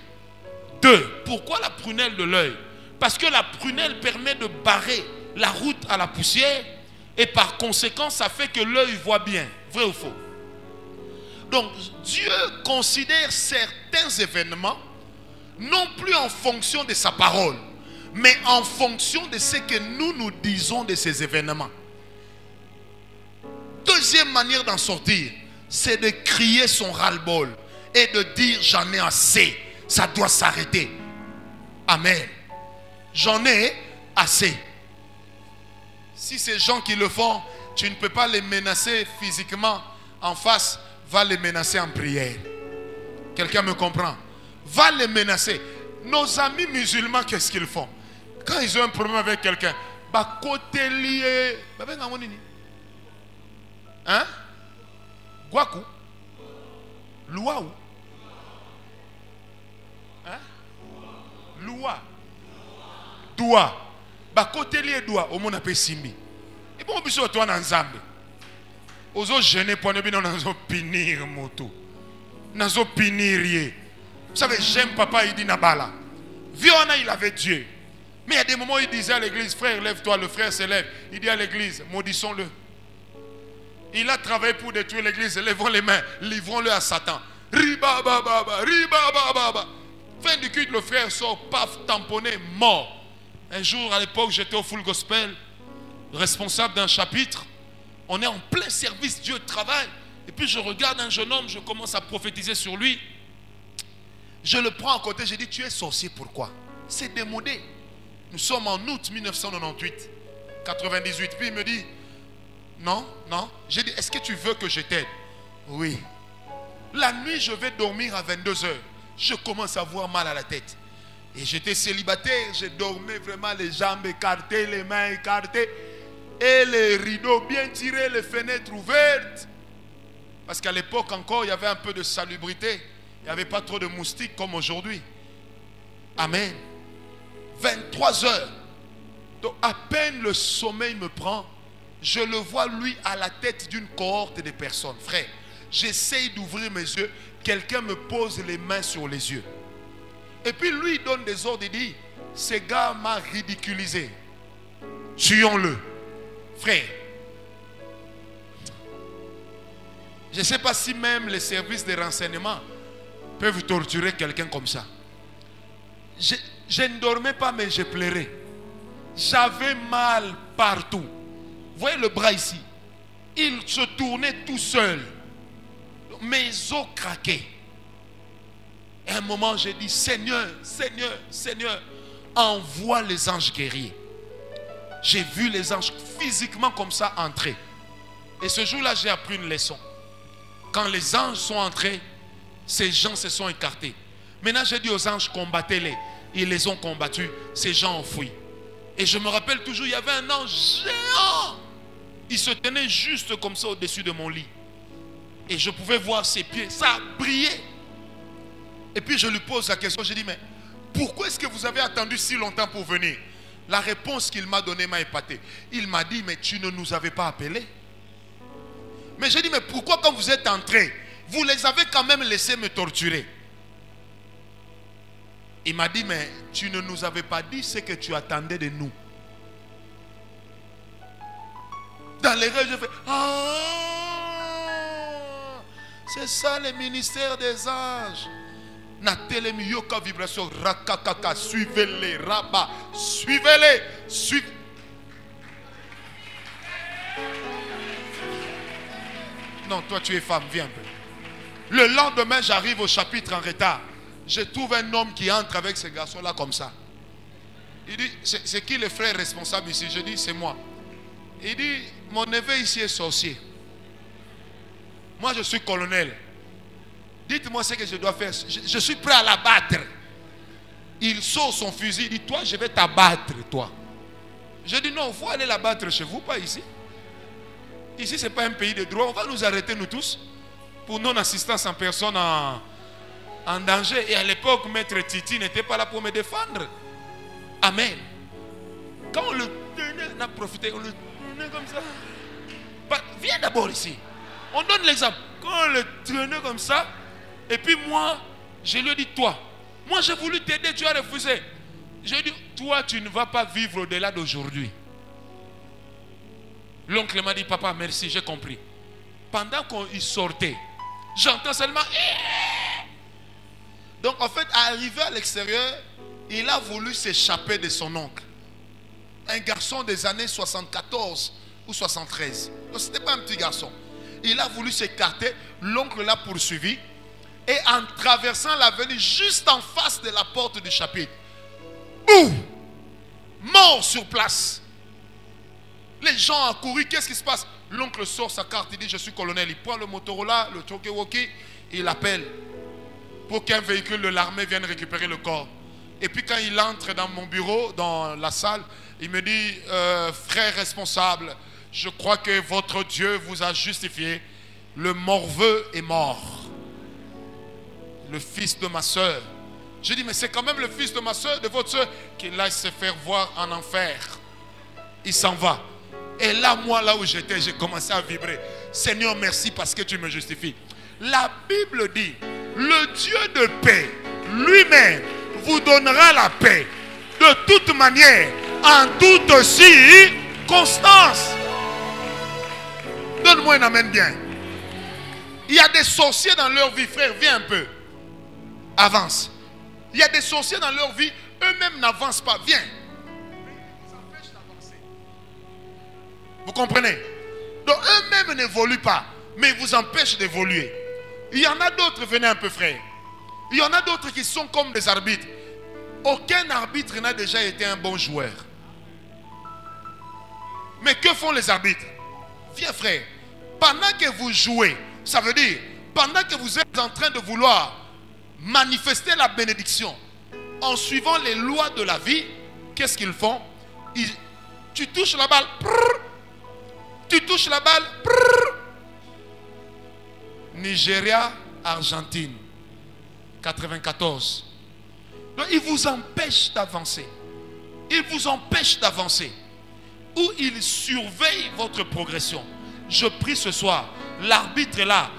Deux, pourquoi la prunelle de l'œil? Parce que la prunelle permet de barrer la route à la poussière et par conséquent, ça fait que l'œil voit bien. Vrai ou faux? Donc, Dieu considère certains événements non plus en fonction de sa parole, mais en fonction de ce que nous disons de ces événements. Deuxième manière d'en sortir, c'est de crier son ras-le-bol et de dire j'en ai assez, ça doit s'arrêter. Amen. J'en ai assez. Si ces gens qui le font, tu ne peux pas les menacer physiquement en face, va les menacer en prière. Quelqu'un me comprend? Va les menacer. Nos amis musulmans, qu'est-ce qu'ils font? Quand ils ont un problème avec quelqu'un, bah côté lié, hein? Gwaku? Luau? Hein? Lua? Doua? Bah côté lié doua, au monde appelle Simbi. Et bon, on toi dans Nzambe. Ozo gêner pour ne pas nous punir moto. Nous punir. Vous savez, j'aime papa, il dit Nabala. Viona, il avait Dieu. Mais il y a des moments où il disait à l'église, frère, lève-toi, le frère se lève. Il dit à l'église, maudissons-le. Il a travaillé pour détruire l'église, lèvons les mains, livrons-le à Satan. Riba baba, riba baba. Fin du culte, le frère sort, paf, tamponné, mort. Un jour, à l'époque, j'étais au Full Gospel, responsable d'un chapitre. On est en plein service, Dieu travaille. Et puis je regarde un jeune homme, je commence à prophétiser sur lui. Je le prends à côté, je dis, tu es sorcier, pourquoi? C'est démodé. Nous sommes en août 1998, 98. Puis il me dit, non, non. J'ai dit, est-ce que tu veux que je t'aide? Oui. La nuit, je vais dormir à 22h. Je commence à avoir mal à la tête. Et j'étais célibataire, je dormais vraiment les jambes écartées, les mains écartées. Et les rideaux bien tirés, les fenêtres ouvertes. Parce qu'à l'époque encore, il y avait un peu de salubrité. Il n'y avait pas trop de moustiques comme aujourd'hui. Amen. 23 heures. Donc à peine le sommeil me prend, je le vois lui à la tête d'une cohorte de personnes. Frère, j'essaye d'ouvrir mes yeux, quelqu'un me pose les mains sur les yeux. Et puis lui il donne des ordres, il dit, ce gars m'a ridiculisé. Tuons-le. Frère, je ne sais pas si même les services de renseignement peuvent torturer quelqu'un comme ça. Je ne dormais pas, mais je pleurais. J'avais mal partout. Vous voyez le bras ici? Il se tournait tout seul. Mes os craquaient. Et à un moment, j'ai dit, Seigneur, Seigneur, Seigneur, envoie les anges guerriers. J'ai vu les anges physiquement comme ça entrer. Et ce jour-là, j'ai appris une leçon. Quand les anges sont entrés, ces gens se sont écartés. Maintenant, j'ai dit aux anges, combattez-les. Ils les ont combattus. Ces gens ont fui. Et je me rappelle toujours, il y avait un ange géant. Il se tenait juste comme ça au-dessus de mon lit. Et je pouvais voir ses pieds. Ça brillait. Et puis je lui pose la question. Je dis, mais pourquoi est-ce que vous avez attendu si longtemps pour venir? La réponse qu'il m'a donnée m'a épaté. Il m'a dit, mais tu ne nous avais pas appelés? Mais j'ai dit, mais pourquoi quand vous êtes entrés, vous les avez quand même laissés me torturer? Il m'a dit, mais tu ne nous avais pas dit ce que tu attendais de nous. Dans les rêves, je fais, ah, c'est ça le ministère des anges. Natelemi yoka vibration, rakakaka, suivez-les, rabat, suivez-les, suivez. Non, toi tu es femme, viens un peu. Le lendemain, j'arrive au chapitre en retard. Je trouve un homme qui entre avec ce garçon-là comme ça. Il dit, c'est qui le frère responsable ici? Je dis, c'est moi. Il dit, mon neveu ici est sorcier. Moi, je suis colonel. Dites-moi ce que je dois faire. Je suis prêt à l'abattre. Il sort son fusil. Il dit, toi, je vais t'abattre, toi. Je dis, non, il faut aller l'abattre chez vous, pas ici. Ici, ce n'est pas un pays de droit. On va nous arrêter, nous tous, pour non-assistance en personne en danger. Et à l'époque, Maître Titi n'était pas là pour me défendre. Amen. Quand on le tenait, on a profité, on le tenait comme ça. Viens d'abord ici. On donne l'exemple. Quand on le tenait comme ça, et puis moi, je lui ai dit, toi, moi j'ai voulu t'aider, tu as refusé. Je lui ai dit, toi, tu ne vas pas vivre au-delà d'aujourd'hui. L'oncle m'a dit, papa, merci, j'ai compris. Pendant qu'il sortait, j'entends seulement... Donc en fait, arrivé à l'extérieur, il a voulu s'échapper de son oncle. Un garçon des années 74 ou 73. Donc ce n'était pas un petit garçon. Il a voulu s'écarter, l'oncle l'a poursuivi. Et en traversant l'avenue, juste en face de la porte du chapitre, boum, mort sur place. Les gens ont couru, qu'est-ce qui se passe? L'oncle sort sa carte, il dit, je suis colonel. Il prend le Motorola, le Talkie-Walkie, il appelle pour qu'un véhicule de l'armée vienne récupérer le corps. Et puis quand il entre dans mon bureau, dans la salle, il me dit, frère responsable, je crois que votre Dieu vous a justifié. Le morveux est mort. Le fils de ma soeur. Je dis, mais c'est quand même le fils de ma soeur, de votre soeur, qui laisse se faire voir en enfer. Il s'en va. Et là, moi, là où j'étais, j'ai commencé à vibrer. Seigneur, merci parce que tu me justifies. La Bible dit, le Dieu de paix, lui-même, vous donnera la paix. De toute manière, en toute circonstance. Donne-moi un amen bien. Il y a des sorciers dans leur vie, frère, viens un peu. Avance. Il y a des sorciers dans leur vie, eux-mêmes n'avancent pas. Viens. Ils empêchent d'avancer. Vous comprenez? Donc eux-mêmes n'évoluent pas, mais ils vous empêchent d'évoluer. Il y en a d'autres, venez un peu frère. Il y en a d'autres qui sont comme des arbitres. Aucun arbitre n'a déjà été un bon joueur. Mais que font les arbitres? Viens frère. Pendant que vous jouez, ça veut dire, pendant que vous êtes en train de vouloir manifester la bénédiction en suivant les lois de la vie, qu'est-ce qu'ils font? Tu touches la balle, prrr, tu touches la balle, prrr. Nigeria, Argentine, 94. Donc ils vous empêchent d'avancer. Ils vous empêchent d'avancer. où il surveille votre progression. Je prie ce soir, l'arbitre est là.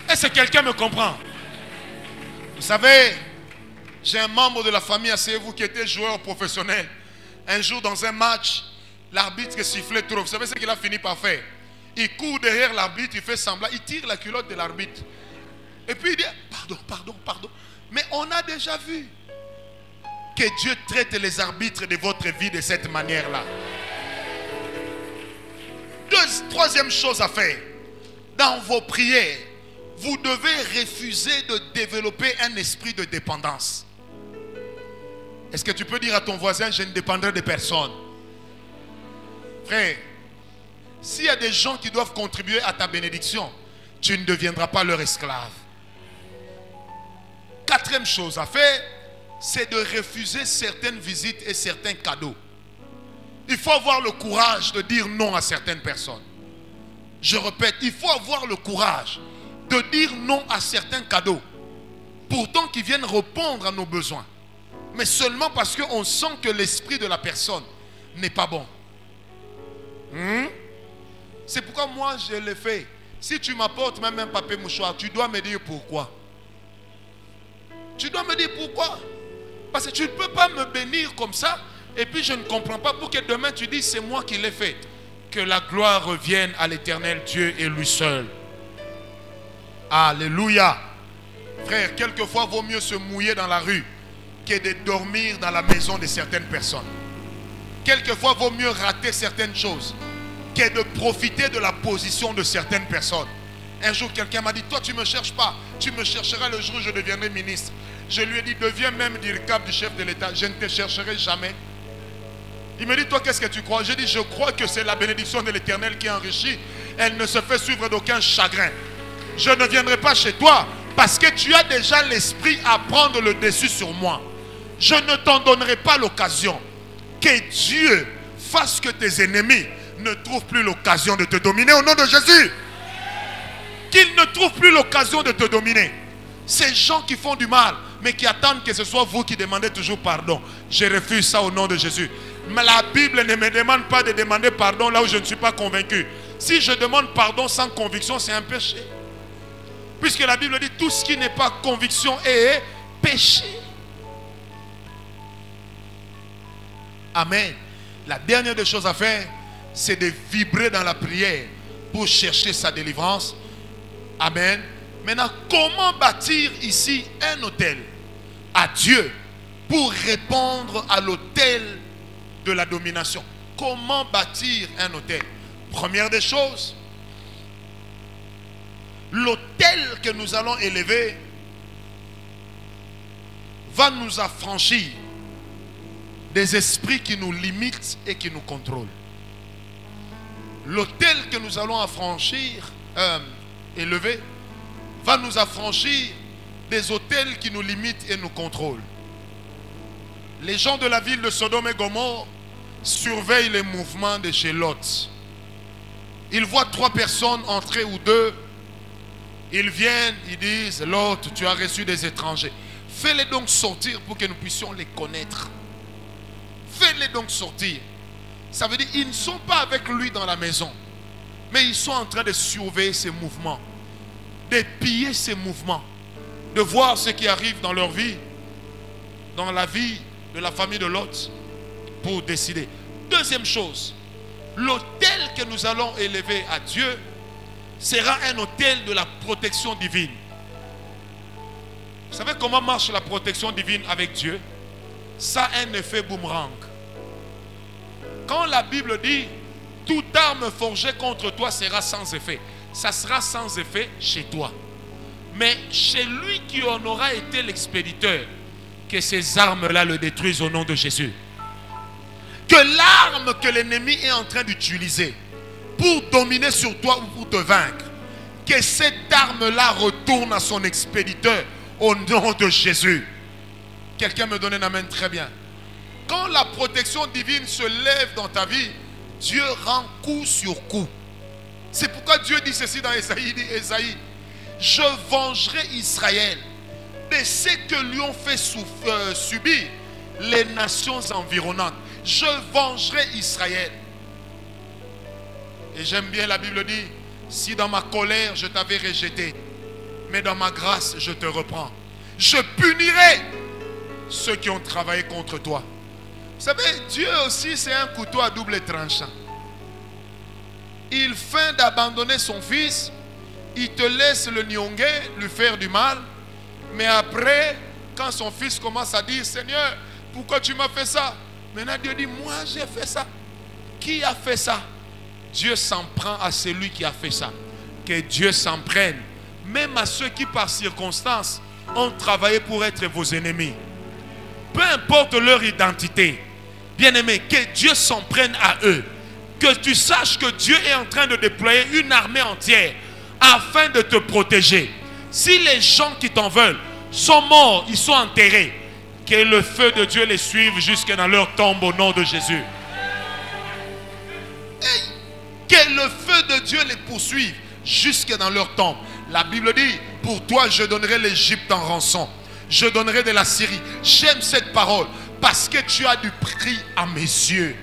Est-ce que quelqu'un me comprend? Vous savez, j'ai un membre de la famille, asseyez-vous, qui était joueur professionnel. Un jour dans un match, l'arbitre sifflait trop. Vous savez ce qu'il a fini par faire? Il court derrière l'arbitre, il fait semblant, il tire la culotte de l'arbitre. Et puis il dit, pardon. Mais on a déjà vu que Dieu traite les arbitres de votre vie de cette manière-là. Troisième chose à faire, dans vos prières, vous devez refuser de développer un esprit de dépendance. Est-ce que tu peux dire à ton voisin, je ne dépendrai de personne? Frère, s'il y a des gens qui doivent contribuer à ta bénédiction, tu ne deviendras pas leur esclave. Quatrième chose à faire, c'est de refuser certaines visites et certains cadeaux. Il faut avoir le courage de dire non à certaines personnes. Je répète, il faut avoir le courage de dire non à certains cadeaux. Pourtant qui viennent répondre à nos besoins. Mais seulement parce qu'on sent que l'esprit de la personne n'est pas bon. C'est pourquoi moi je le fais. Si tu m'apportes même un papier mouchoir, tu dois me dire pourquoi. Tu dois me dire pourquoi. Parce que tu ne peux pas me bénir comme ça. Et puis je ne comprends pas pour que demain tu dises c'est moi qui l'ai fait. Que la gloire revienne à l'Éternel Dieu et lui seul. Alléluia. Frère, quelquefois vaut mieux se mouiller dans la rue que de dormir dans la maison de certaines personnes. Quelquefois vaut mieux rater certaines choses que de profiter de la position de certaines personnes. Un jour quelqu'un m'a dit, toi tu ne me cherches pas, tu me chercheras le jour où je deviendrai ministre. Je lui ai dit, deviens même directeur du chef de l'État, je ne te chercherai jamais. Il me dit, toi qu'est-ce que tu crois? J'ai dit, je crois que c'est la bénédiction de l'Éternel qui enrichit. Elle ne se fait suivre d'aucun chagrin. Je ne viendrai pas chez toi parce que tu as déjà l'esprit à prendre le dessus sur moi. Je ne t'en donnerai pas l'occasion. Que Dieu fasse que tes ennemis ne trouvent plus l'occasion de te dominer au nom de Jésus. Qu'ils ne trouvent plus l'occasion de te dominer. Ces gens qui font du mal, mais qui attendent que ce soit vous qui demandez toujours pardon. Je refuse ça au nom de Jésus. Mais la Bible ne me demande pas de demander pardon là où je ne suis pas convaincu. Si je demande pardon sans conviction, c'est un péché. Puisque la Bible dit tout ce qui n'est pas conviction est péché. Amen. La dernière des choses à faire, c'est de vibrer dans la prière pour chercher sa délivrance. Amen. Maintenant, comment bâtir ici un autel à Dieu pour répondre à l'autel de la domination? Comment bâtir un autel? Première des choses, l'autel que nous allons élever va nous affranchir des esprits qui nous limitent et qui nous contrôlent. L'autel que nous allons élever va nous affranchir des autels qui nous limitent et nous contrôlent. Les gens de la ville de Sodome et Gomorrhe surveillent les mouvements de chez Lot. Ils voient 3 personnes entrer ou 2. Ils viennent, ils disent, Lot, tu as reçu des étrangers. Fais-les donc sortir pour que nous puissions les connaître. Fais-les donc sortir. Ça veut dire qu'ils ne sont pas avec lui dans la maison. Mais ils sont en train de surveiller ses mouvements. De piller ses mouvements. De voir ce qui arrive dans leur vie. Dans la vie de la famille de Lot. Pour décider. Deuxième chose. L'autel que nous allons élever à Dieu sera un autel de la protection divine. Vous savez comment marche la protection divine avec Dieu? Ça a un effet boomerang. Quand la Bible dit toute arme forgée contre toi sera sans effet, ça sera sans effet chez toi. Mais chez lui qui en aura été l'expéditeur, que ces armes-là le détruisent au nom de Jésus. Que l'arme que l'ennemi est en train d'utiliser pour dominer sur toi ou pour te vaincre, que cette arme-là retourne à son expéditeur au nom de Jésus. Quelqu'un me donne un amen très bien. Quand la protection divine se lève dans ta vie, Dieu rend coup sur coup. C'est pourquoi Dieu dit ceci dans Ésaïe. Il dit, Ésaïe, je vengerai Israël de ce que lui ont fait subir les nations environnantes. Je vengerai Israël. Et j'aime bien, la Bible dit, si dans ma colère je t'avais rejeté, mais dans ma grâce je te reprends. Je punirai ceux qui ont travaillé contre toi. Vous savez, Dieu aussi c'est un couteau à double tranchant. Il feint d'abandonner son fils, il te laisse le niongé, lui faire du mal, mais après, quand son fils commence à dire, Seigneur, pourquoi tu m'as fait ça? Maintenant Dieu dit, moi j'ai fait ça. Qui a fait ça? Dieu s'en prend à celui qui a fait ça. Que Dieu s'en prenne, même à ceux qui par circonstance ont travaillé pour être vos ennemis. Peu importe leur identité, bien-aimé, que Dieu s'en prenne à eux. Que tu saches que Dieu est en train de déployer une armée entière afin de te protéger. Si les gens qui t'en veulent sont morts, ils sont enterrés, que le feu de Dieu les suive jusque dans leur tombe au nom de Jésus. Que le feu de Dieu les poursuive jusque dans leur tombe. La Bible dit, pour toi je donnerai l'Égypte en rançon. Je donnerai de la Syrie. J'aime cette parole parce que tu as du prix à mes yeux.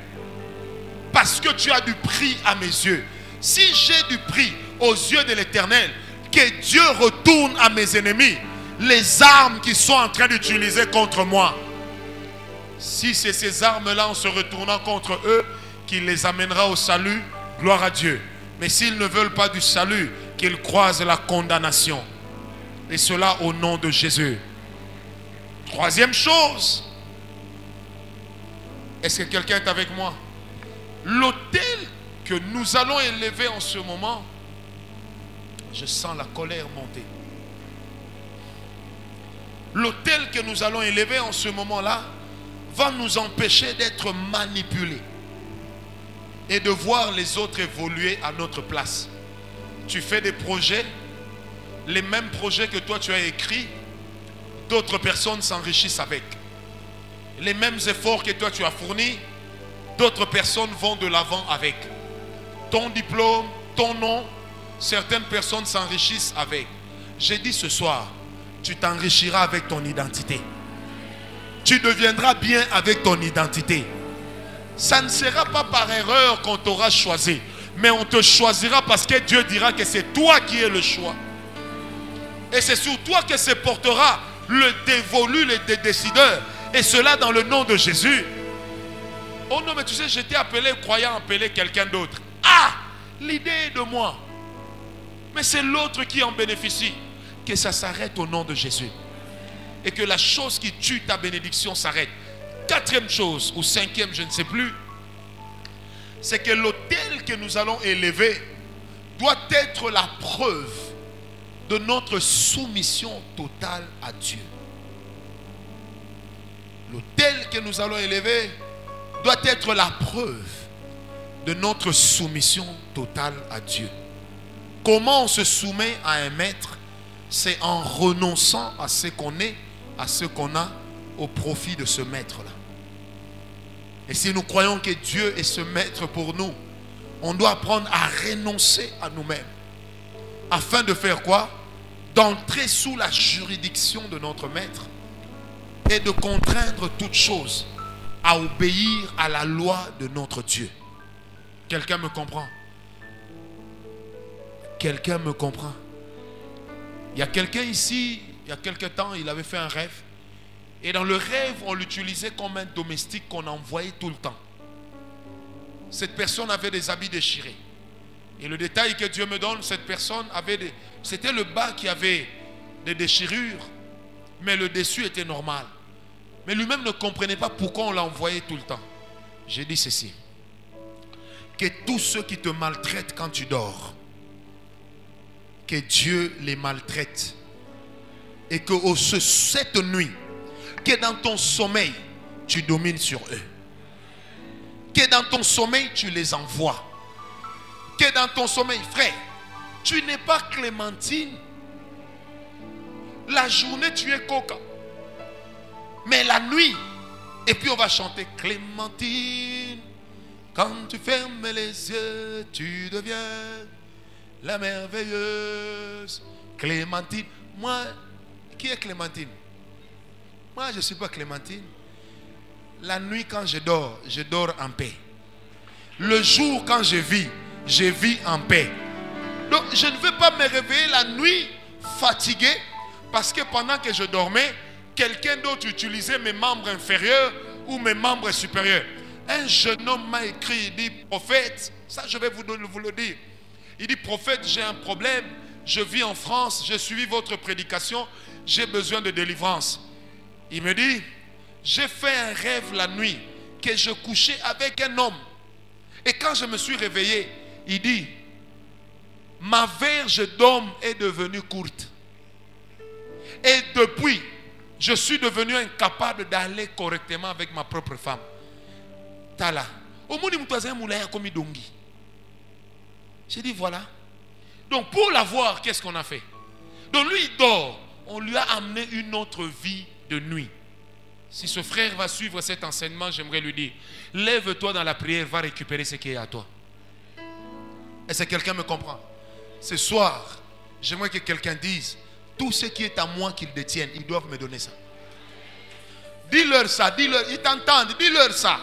Parce que tu as du prix à mes yeux. Si j'ai du prix aux yeux de l'Éternel, que Dieu retourne à mes ennemis les armes qu'ils sont en train d'utiliser contre moi. Si c'est ces armes-là en se retournant contre eux qu'il les amènera au salut, gloire à Dieu. Mais s'ils ne veulent pas du salut, qu'ils croisent la condamnation. Et cela au nom de Jésus. Troisième chose. Est-ce que quelqu'un est avec moi? L'autel que nous allons élever en ce moment, je sens la colère monter. L'autel que nous allons élever en ce moment-là va nous empêcher d'être manipulés et de voir les autres évoluer à notre place. Tu fais des projets, les mêmes projets que toi tu as écrits, d'autres personnes s'enrichissent avec. Les mêmes efforts que toi tu as fournis, d'autres personnes vont de l'avant avec. Ton diplôme, ton nom, certaines personnes s'enrichissent avec. J'ai dit ce soir, tu t'enrichiras avec ton identité. Tu deviendras bien avec ton identité. Ça ne sera pas par erreur qu'on t'aura choisi, mais on te choisira parce que Dieu dira que c'est toi qui es le choix. Et c'est sur toi que se portera le dévolu, le décideur. Et cela dans le nom de Jésus. Oh non, mais tu sais, j'étais appelé, croyant appeler quelqu'un d'autre. Ah, l'idée est de moi. Mais c'est l'autre qui en bénéficie. Que ça s'arrête au nom de Jésus. Et que la chose qui tue ta bénédiction s'arrête. Quatrième chose, ou cinquième, je ne sais plus, c'est que l'autel que nous allons élever doit être la preuve de notre soumission totale à Dieu. L'autel que nous allons élever doit être la preuve de notre soumission totale à Dieu. Comment on se soumet à un maître? C'est en renonçant à ce qu'on est, à ce qu'on a, au profit de ce maître-là. Et si nous croyons que Dieu est ce maître pour nous, on doit apprendre à renoncer à nous-mêmes. Afin de faire quoi? D'entrer sous la juridiction de notre maître et de contraindre toute chose à obéir à la loi de notre Dieu. Quelqu'un me comprend? Quelqu'un me comprend? Il y a quelqu'un ici, il y a quelque temps, il avait fait un rêve. Et dans le rêve, on l'utilisait comme un domestique qu'on envoyait tout le temps. Cette personne avait des habits déchirés. Et le détail que Dieu me donne, cette personne avait des... C'était le bas qui avait des déchirures, mais le dessus était normal. Mais lui-même ne comprenait pas pourquoi on l'a envoyé tout le temps. J'ai dit ceci. Que tous ceux qui te maltraitent quand tu dors, que Dieu les maltraite. Et que cette nuit, que dans ton sommeil, tu domines sur eux. Que dans ton sommeil, tu les envoies. Que dans ton sommeil, frère, tu n'es pas Clémentine. La journée, tu es Coca. Mais la nuit, et puis on va chanter Clémentine. Quand tu fermes les yeux, tu deviens la merveilleuse Clémentine. Moi, qui est Clémentine? Moi, je ne suis pas Clémentine. La nuit quand je dors en paix. Le jour quand je vis en paix. Donc je ne veux pas me réveiller la nuit fatigué parce que pendant que je dormais, quelqu'un d'autre utilisait mes membres inférieurs ou mes membres supérieurs. Un jeune homme m'a écrit, il dit, prophète, ça je vais vous le dire. Il dit, prophète, j'ai un problème, je vis en France, j'ai suivi votre prédication, j'ai besoin de délivrance. Il me dit, j'ai fait un rêve la nuit que je couchais avec un homme. Et quand je me suis réveillé, il dit, ma verge d'homme est devenue courte. Et depuis, je suis devenu incapable d'aller correctement avec ma propre femme. Tala. J'ai dit voilà. Donc pour l'avoir, qu'est-ce qu'on a fait? Donc lui il dort. On lui a amené une autre vie de nuit. Si ce frère va suivre cet enseignement, j'aimerais lui dire, lève-toi dans la prière, va récupérer ce qui est à toi. Est-ce que quelqu'un me comprend? Ce soir, j'aimerais que quelqu'un dise, tout ce qui est à moi qu'ils détiennent, ils doivent me donner ça. Dis-leur ça, dis-leur, ils t'entendent, dis-leur ça.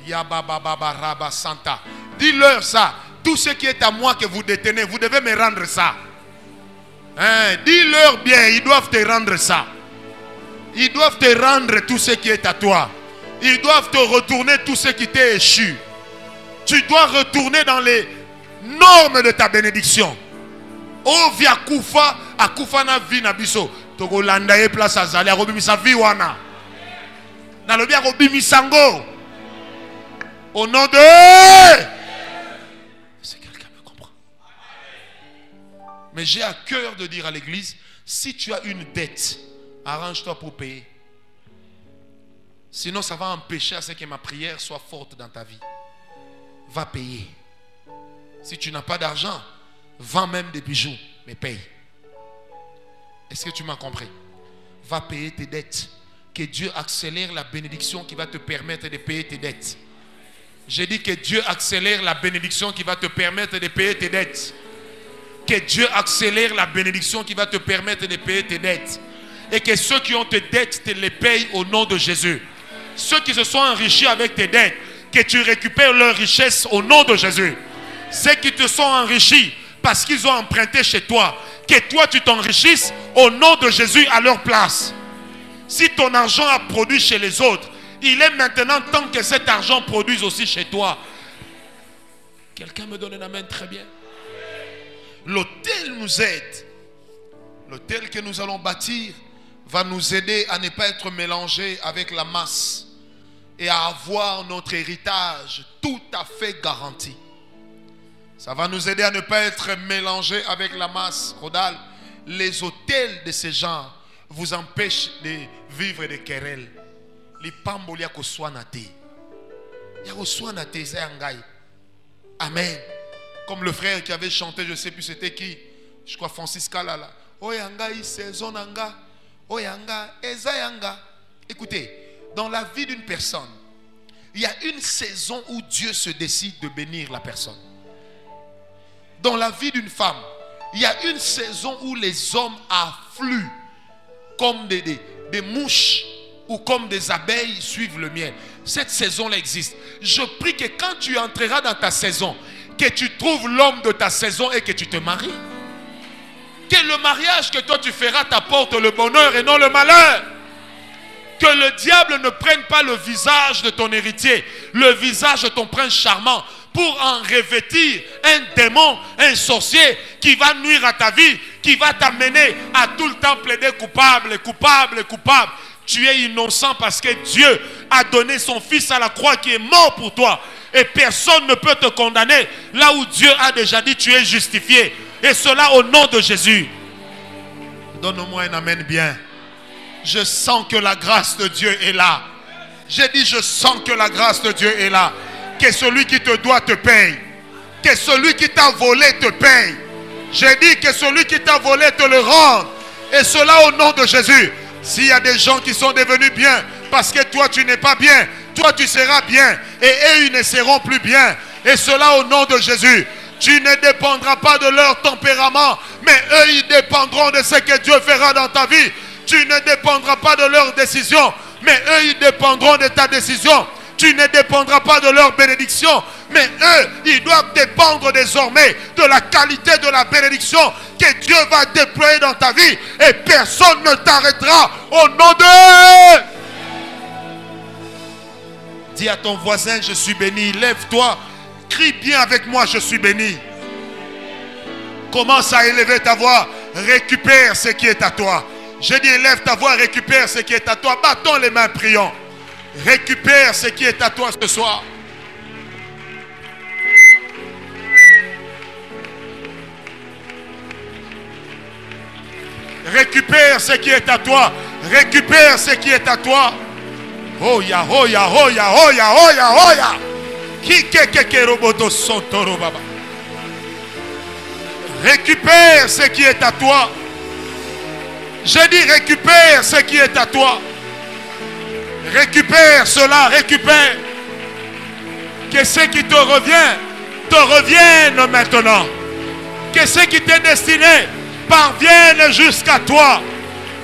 Yabababa Santa. Dis-leur ça. Tout ce qui est à moi que vous détenez, vous devez me rendre ça. Hein? Dis-leur bien, ils doivent te rendre ça. Ils doivent te rendre tout ce qui est à toi. Ils doivent te retourner tout ce qui t'est échu. Tu dois retourner dans les normes de ta bénédiction. Oh via Koufa, à Koufa na vi na biso. Togo landa e place azali a robimisa vi wana. Na lobi a robimisango. Au nom de... Si quelqu'un me comprend. Mais j'ai à cœur de dire à l'église, si tu as une dette, arrange-toi pour payer. Sinon ça va empêcher à ce que ma prière soit forte dans ta vie. Va payer. Si tu n'as pas d'argent, vends même des bijoux, mais paye. Est-ce que tu m'as compris? Va payer tes dettes. Que Dieu accélère la bénédiction qui va te permettre de payer tes dettes. J'ai dit que Dieu accélère la bénédiction qui va te permettre de payer tes dettes. Que Dieu accélère la bénédiction qui va te permettre de payer tes dettes. Et que ceux qui ont tes dettes te les payent au nom de Jésus. Ceux qui se sont enrichis avec tes dettes, que tu récupères leur richesse au nom de Jésus. Ceux qui te sont enrichis parce qu'ils ont emprunté chez toi, que toi tu t'enrichisses au nom de Jésus à leur place. Si ton argent a produit chez les autres, il est maintenant temps que cet argent produise aussi chez toi. Quelqu'un me donne un amen très bien. L'autel nous aide. L'autel que nous allons bâtir va nous aider à ne pas être mélangé avec la masse et à avoir notre héritage tout à fait garanti. Ça va nous aider à ne pas être mélangé avec la masse. Rodal, les autels de ces gens vous empêchent de vivre des querelles. Amen. Comme le frère qui avait chanté, je ne sais plus c'était qui, je crois Francis Kalala. Écoutez, dans la vie d'une personne, il y a une saison où Dieu se décide de bénir la personne. Dans la vie d'une femme, il y a une saison où les hommes affluent comme des mouches ou comme des abeilles suivent le miel. Cette saison-là existe. Je prie que quand tu entreras dans ta saison, que tu trouves l'homme de ta saison et que tu te maries. Que le mariage que toi tu feras t'apporte le bonheur et non le malheur. Que le diable ne prenne pas le visage de ton héritier, le visage de ton prince charmant, pour en revêtir un démon, un sorcier qui va nuire à ta vie, qui va t'amener à tout le temps plaider coupable, coupable, coupable. Tu es innocent parce que Dieu a donné son fils à la croix qui est mort pour toi. Et personne ne peut te condamner là où Dieu a déjà dit tu es justifié. Et cela au nom de Jésus. Donne-moi un amen bien. Je sens que la grâce de Dieu est là. J'ai dit je sens que la grâce de Dieu est là. Que celui qui te doit te paye. Que celui qui t'a volé te paye. J'ai dit que celui qui t'a volé te le rende. Et cela au nom de Jésus. S'il y a des gens qui sont devenus bien parce que toi tu n'es pas bien, toi tu seras bien et eux ils ne seront plus bien. Et cela au nom de Jésus. Tu ne dépendras pas de leur tempérament, mais eux ils dépendront de ce que Dieu fera dans ta vie. Tu ne dépendras pas de leurs décisions, mais eux, ils dépendront de ta décision. Tu ne dépendras pas de leur bénédiction, mais eux, ils doivent dépendre désormais de la qualité de la bénédiction que Dieu va déployer dans ta vie, et personne ne t'arrêtera au nom de... Dis à ton voisin, je suis béni. Lève-toi, crie bien avec moi, je suis béni. Commence à élever ta voix, récupère ce qui est à toi. Je dis, élève ta voix, récupère ce qui est à toi. Battons les mains, prions. Récupère ce qui est à toi ce soir. Récupère ce qui est à toi. Récupère ce qui est à toi. Hoya, hoya, hoya, hoya, hoya, hoya. Kike roboto sontoro baba. Récupère ce qui est à toi. Je dis récupère ce qui est à toi. Récupère cela, récupère. Que ce qui te revienne maintenant. Que ce qui t'est destiné parvienne jusqu'à toi.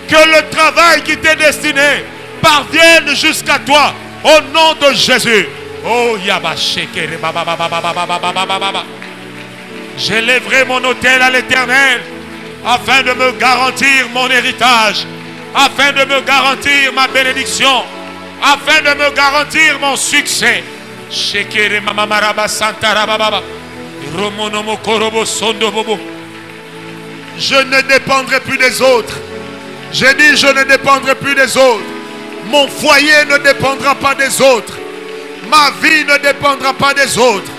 Que le travail qui t'est destiné parvienne jusqu'à toi. Au nom de Jésus. Oh Yabashekere baba baba baba baba baba baba. J'élèverai mon autel à l'Éternel afin de me garantir mon héritage, afin de me garantir ma bénédiction, afin de me garantir mon succès. Shekere mama maraba santara baba. Romonomo korobo sondo bobo. Je ne dépendrai plus des autres. J'ai dit je ne dépendrai plus des autres. Mon foyer ne dépendra pas des autres. Ma vie ne dépendra pas des autres.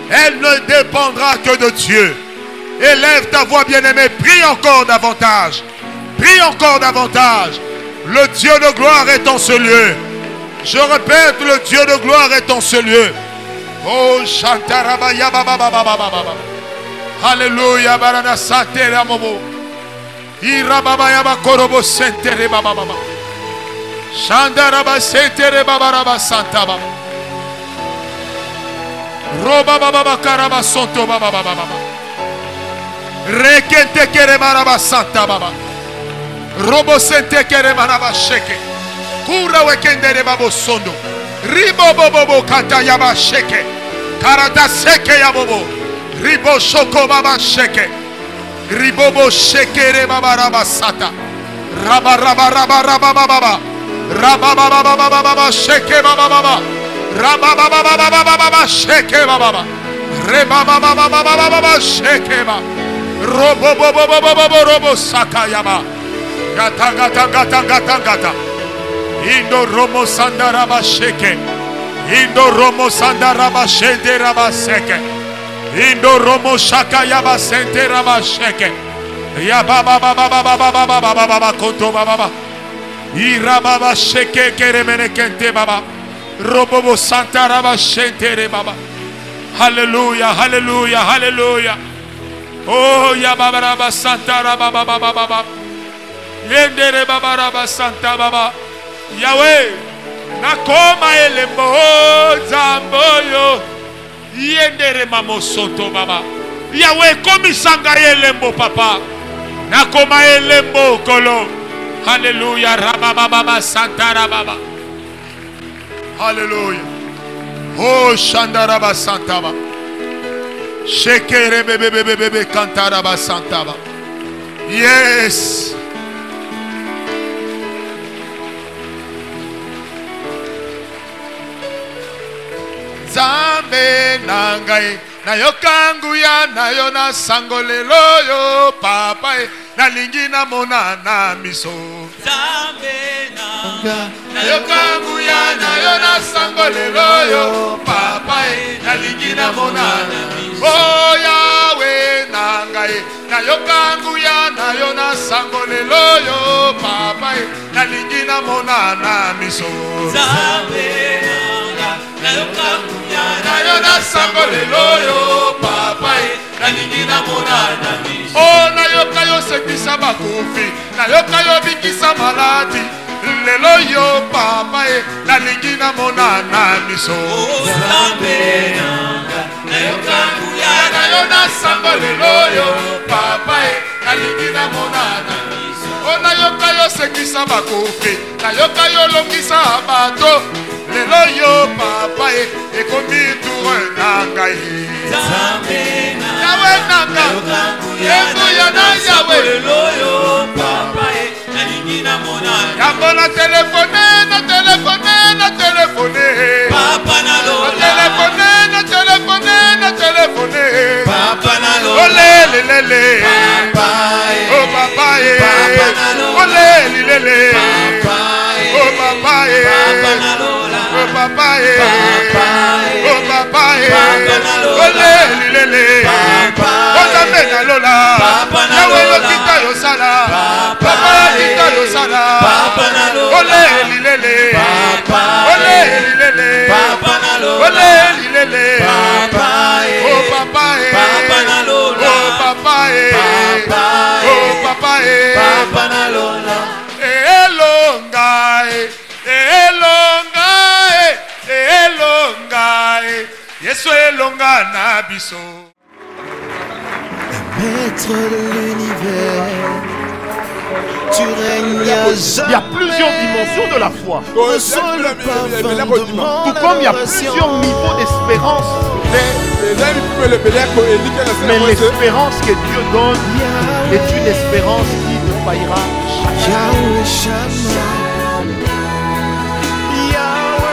Elle ne dépendra que de Dieu. Élève ta voix, bien-aimée. Prie encore davantage. Prie encore davantage. Le Dieu de gloire est en ce lieu. Je répète, le Dieu de gloire est en ce lieu. Oh, Shantarabaya baba baba baba. Alléluia, barana santere amobo. Irababaya bakorobo sentere baba baba. Shandaraba sentere baba baba santa baba. Roba baba karaba sonto baba baba. Rekente kere maraba santa baba. Robo sente kere maraba sheke. Kura wekende babo sondo. Ribo bobo kata yaba sheke. Karata seke yabobo. Ribo shoko baba sheke. Ribobo sheke re baba raba sata. Raba raba raba raba baba. Raba baba baba baba sheke baba baba. Raba baba baba baba sheke baba. Reba baba baba baba sheke baba. Robo bobo bobo robo saka yaba. Gata gata gata gata gata. Indo romo sandaraba sheke. Indo romo sandaraba shende raba seke. Indo romo shaka yaba sente raba sheke. Yaba baba baba baba baba baba baba konto baba. Ira baba sheke keremene kente baba. Robo santa raba shente re baba. Hallelujah, hallelujah, hallelujah. Oh yaba raba santa raba baba baba. Yendere baba raba santa baba. Yahweh, nakoma elembo zamboyo. Yendere mamo soto baba. Yahweh, komisanga elembo papa. Nakoma elembo kolo. Hallelujah, rababa baba santa rababa. Hallelujah. Oh shandaraba santa baba. Shekere bebe bebe bebe kantaraba santa baba. Yes. Zambe nangai na yokanguya na yo na sangolelo yo papa na lingi na mona na miso. Zambe nangai na yokanguya na yo na sangolelo yo papa na lingi na mona na miso. Oh Yahweh nangai na yokanguya na yo na sangolelo yo papa na lingi na mona na miso. Zambe na yokanguya na yo na sangolelo yo papa na lingi na mona na miso. Oh na yoka yo sekisa bakufi na yoka yo bikisa maladi lelo yo papa na lingi na mona na miso. Oh Zambe na yokanguya na yo na sangolelo yo papa na lingi na mona na miso. Oh na yoka yo sekisa olongisa bakofi nayoka yo olongisa bato lelo yo papa ekomi tour na ngai yawe nanga ebuya na yawe yango na telefone olelelele oh papa olelelele oh papa oh papa oh papa olelelele ozambe na lola yawe lokita yosala papa lokita yosala olelelele olelelele olelelele oh papa oh papa oh papa elonga yesu elonga na biso. Maître de l'univers, tu règnes à jamais. Il y a plusieurs dimensions de la foi. Ressens le parfum de mon Tout comme il y a plusieurs niveaux d'espérance. Mais l'espérance que Dieu donne est une espérance qui ne faillira jamais. Yahweh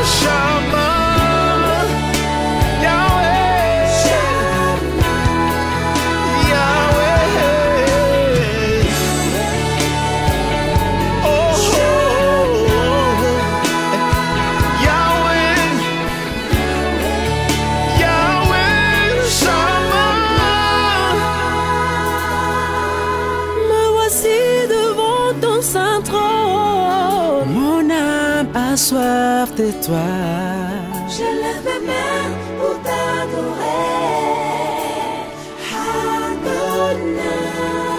Shammah, Yahweh Shammah, Yahweh Shammah, Yahweh. Oh, oh, oh. Yahweh, Yahweh Shammah. Me voici devant ton saint trône. Mon âme a soif de toi. Je lève mes mains pour t'adorer. Adonai.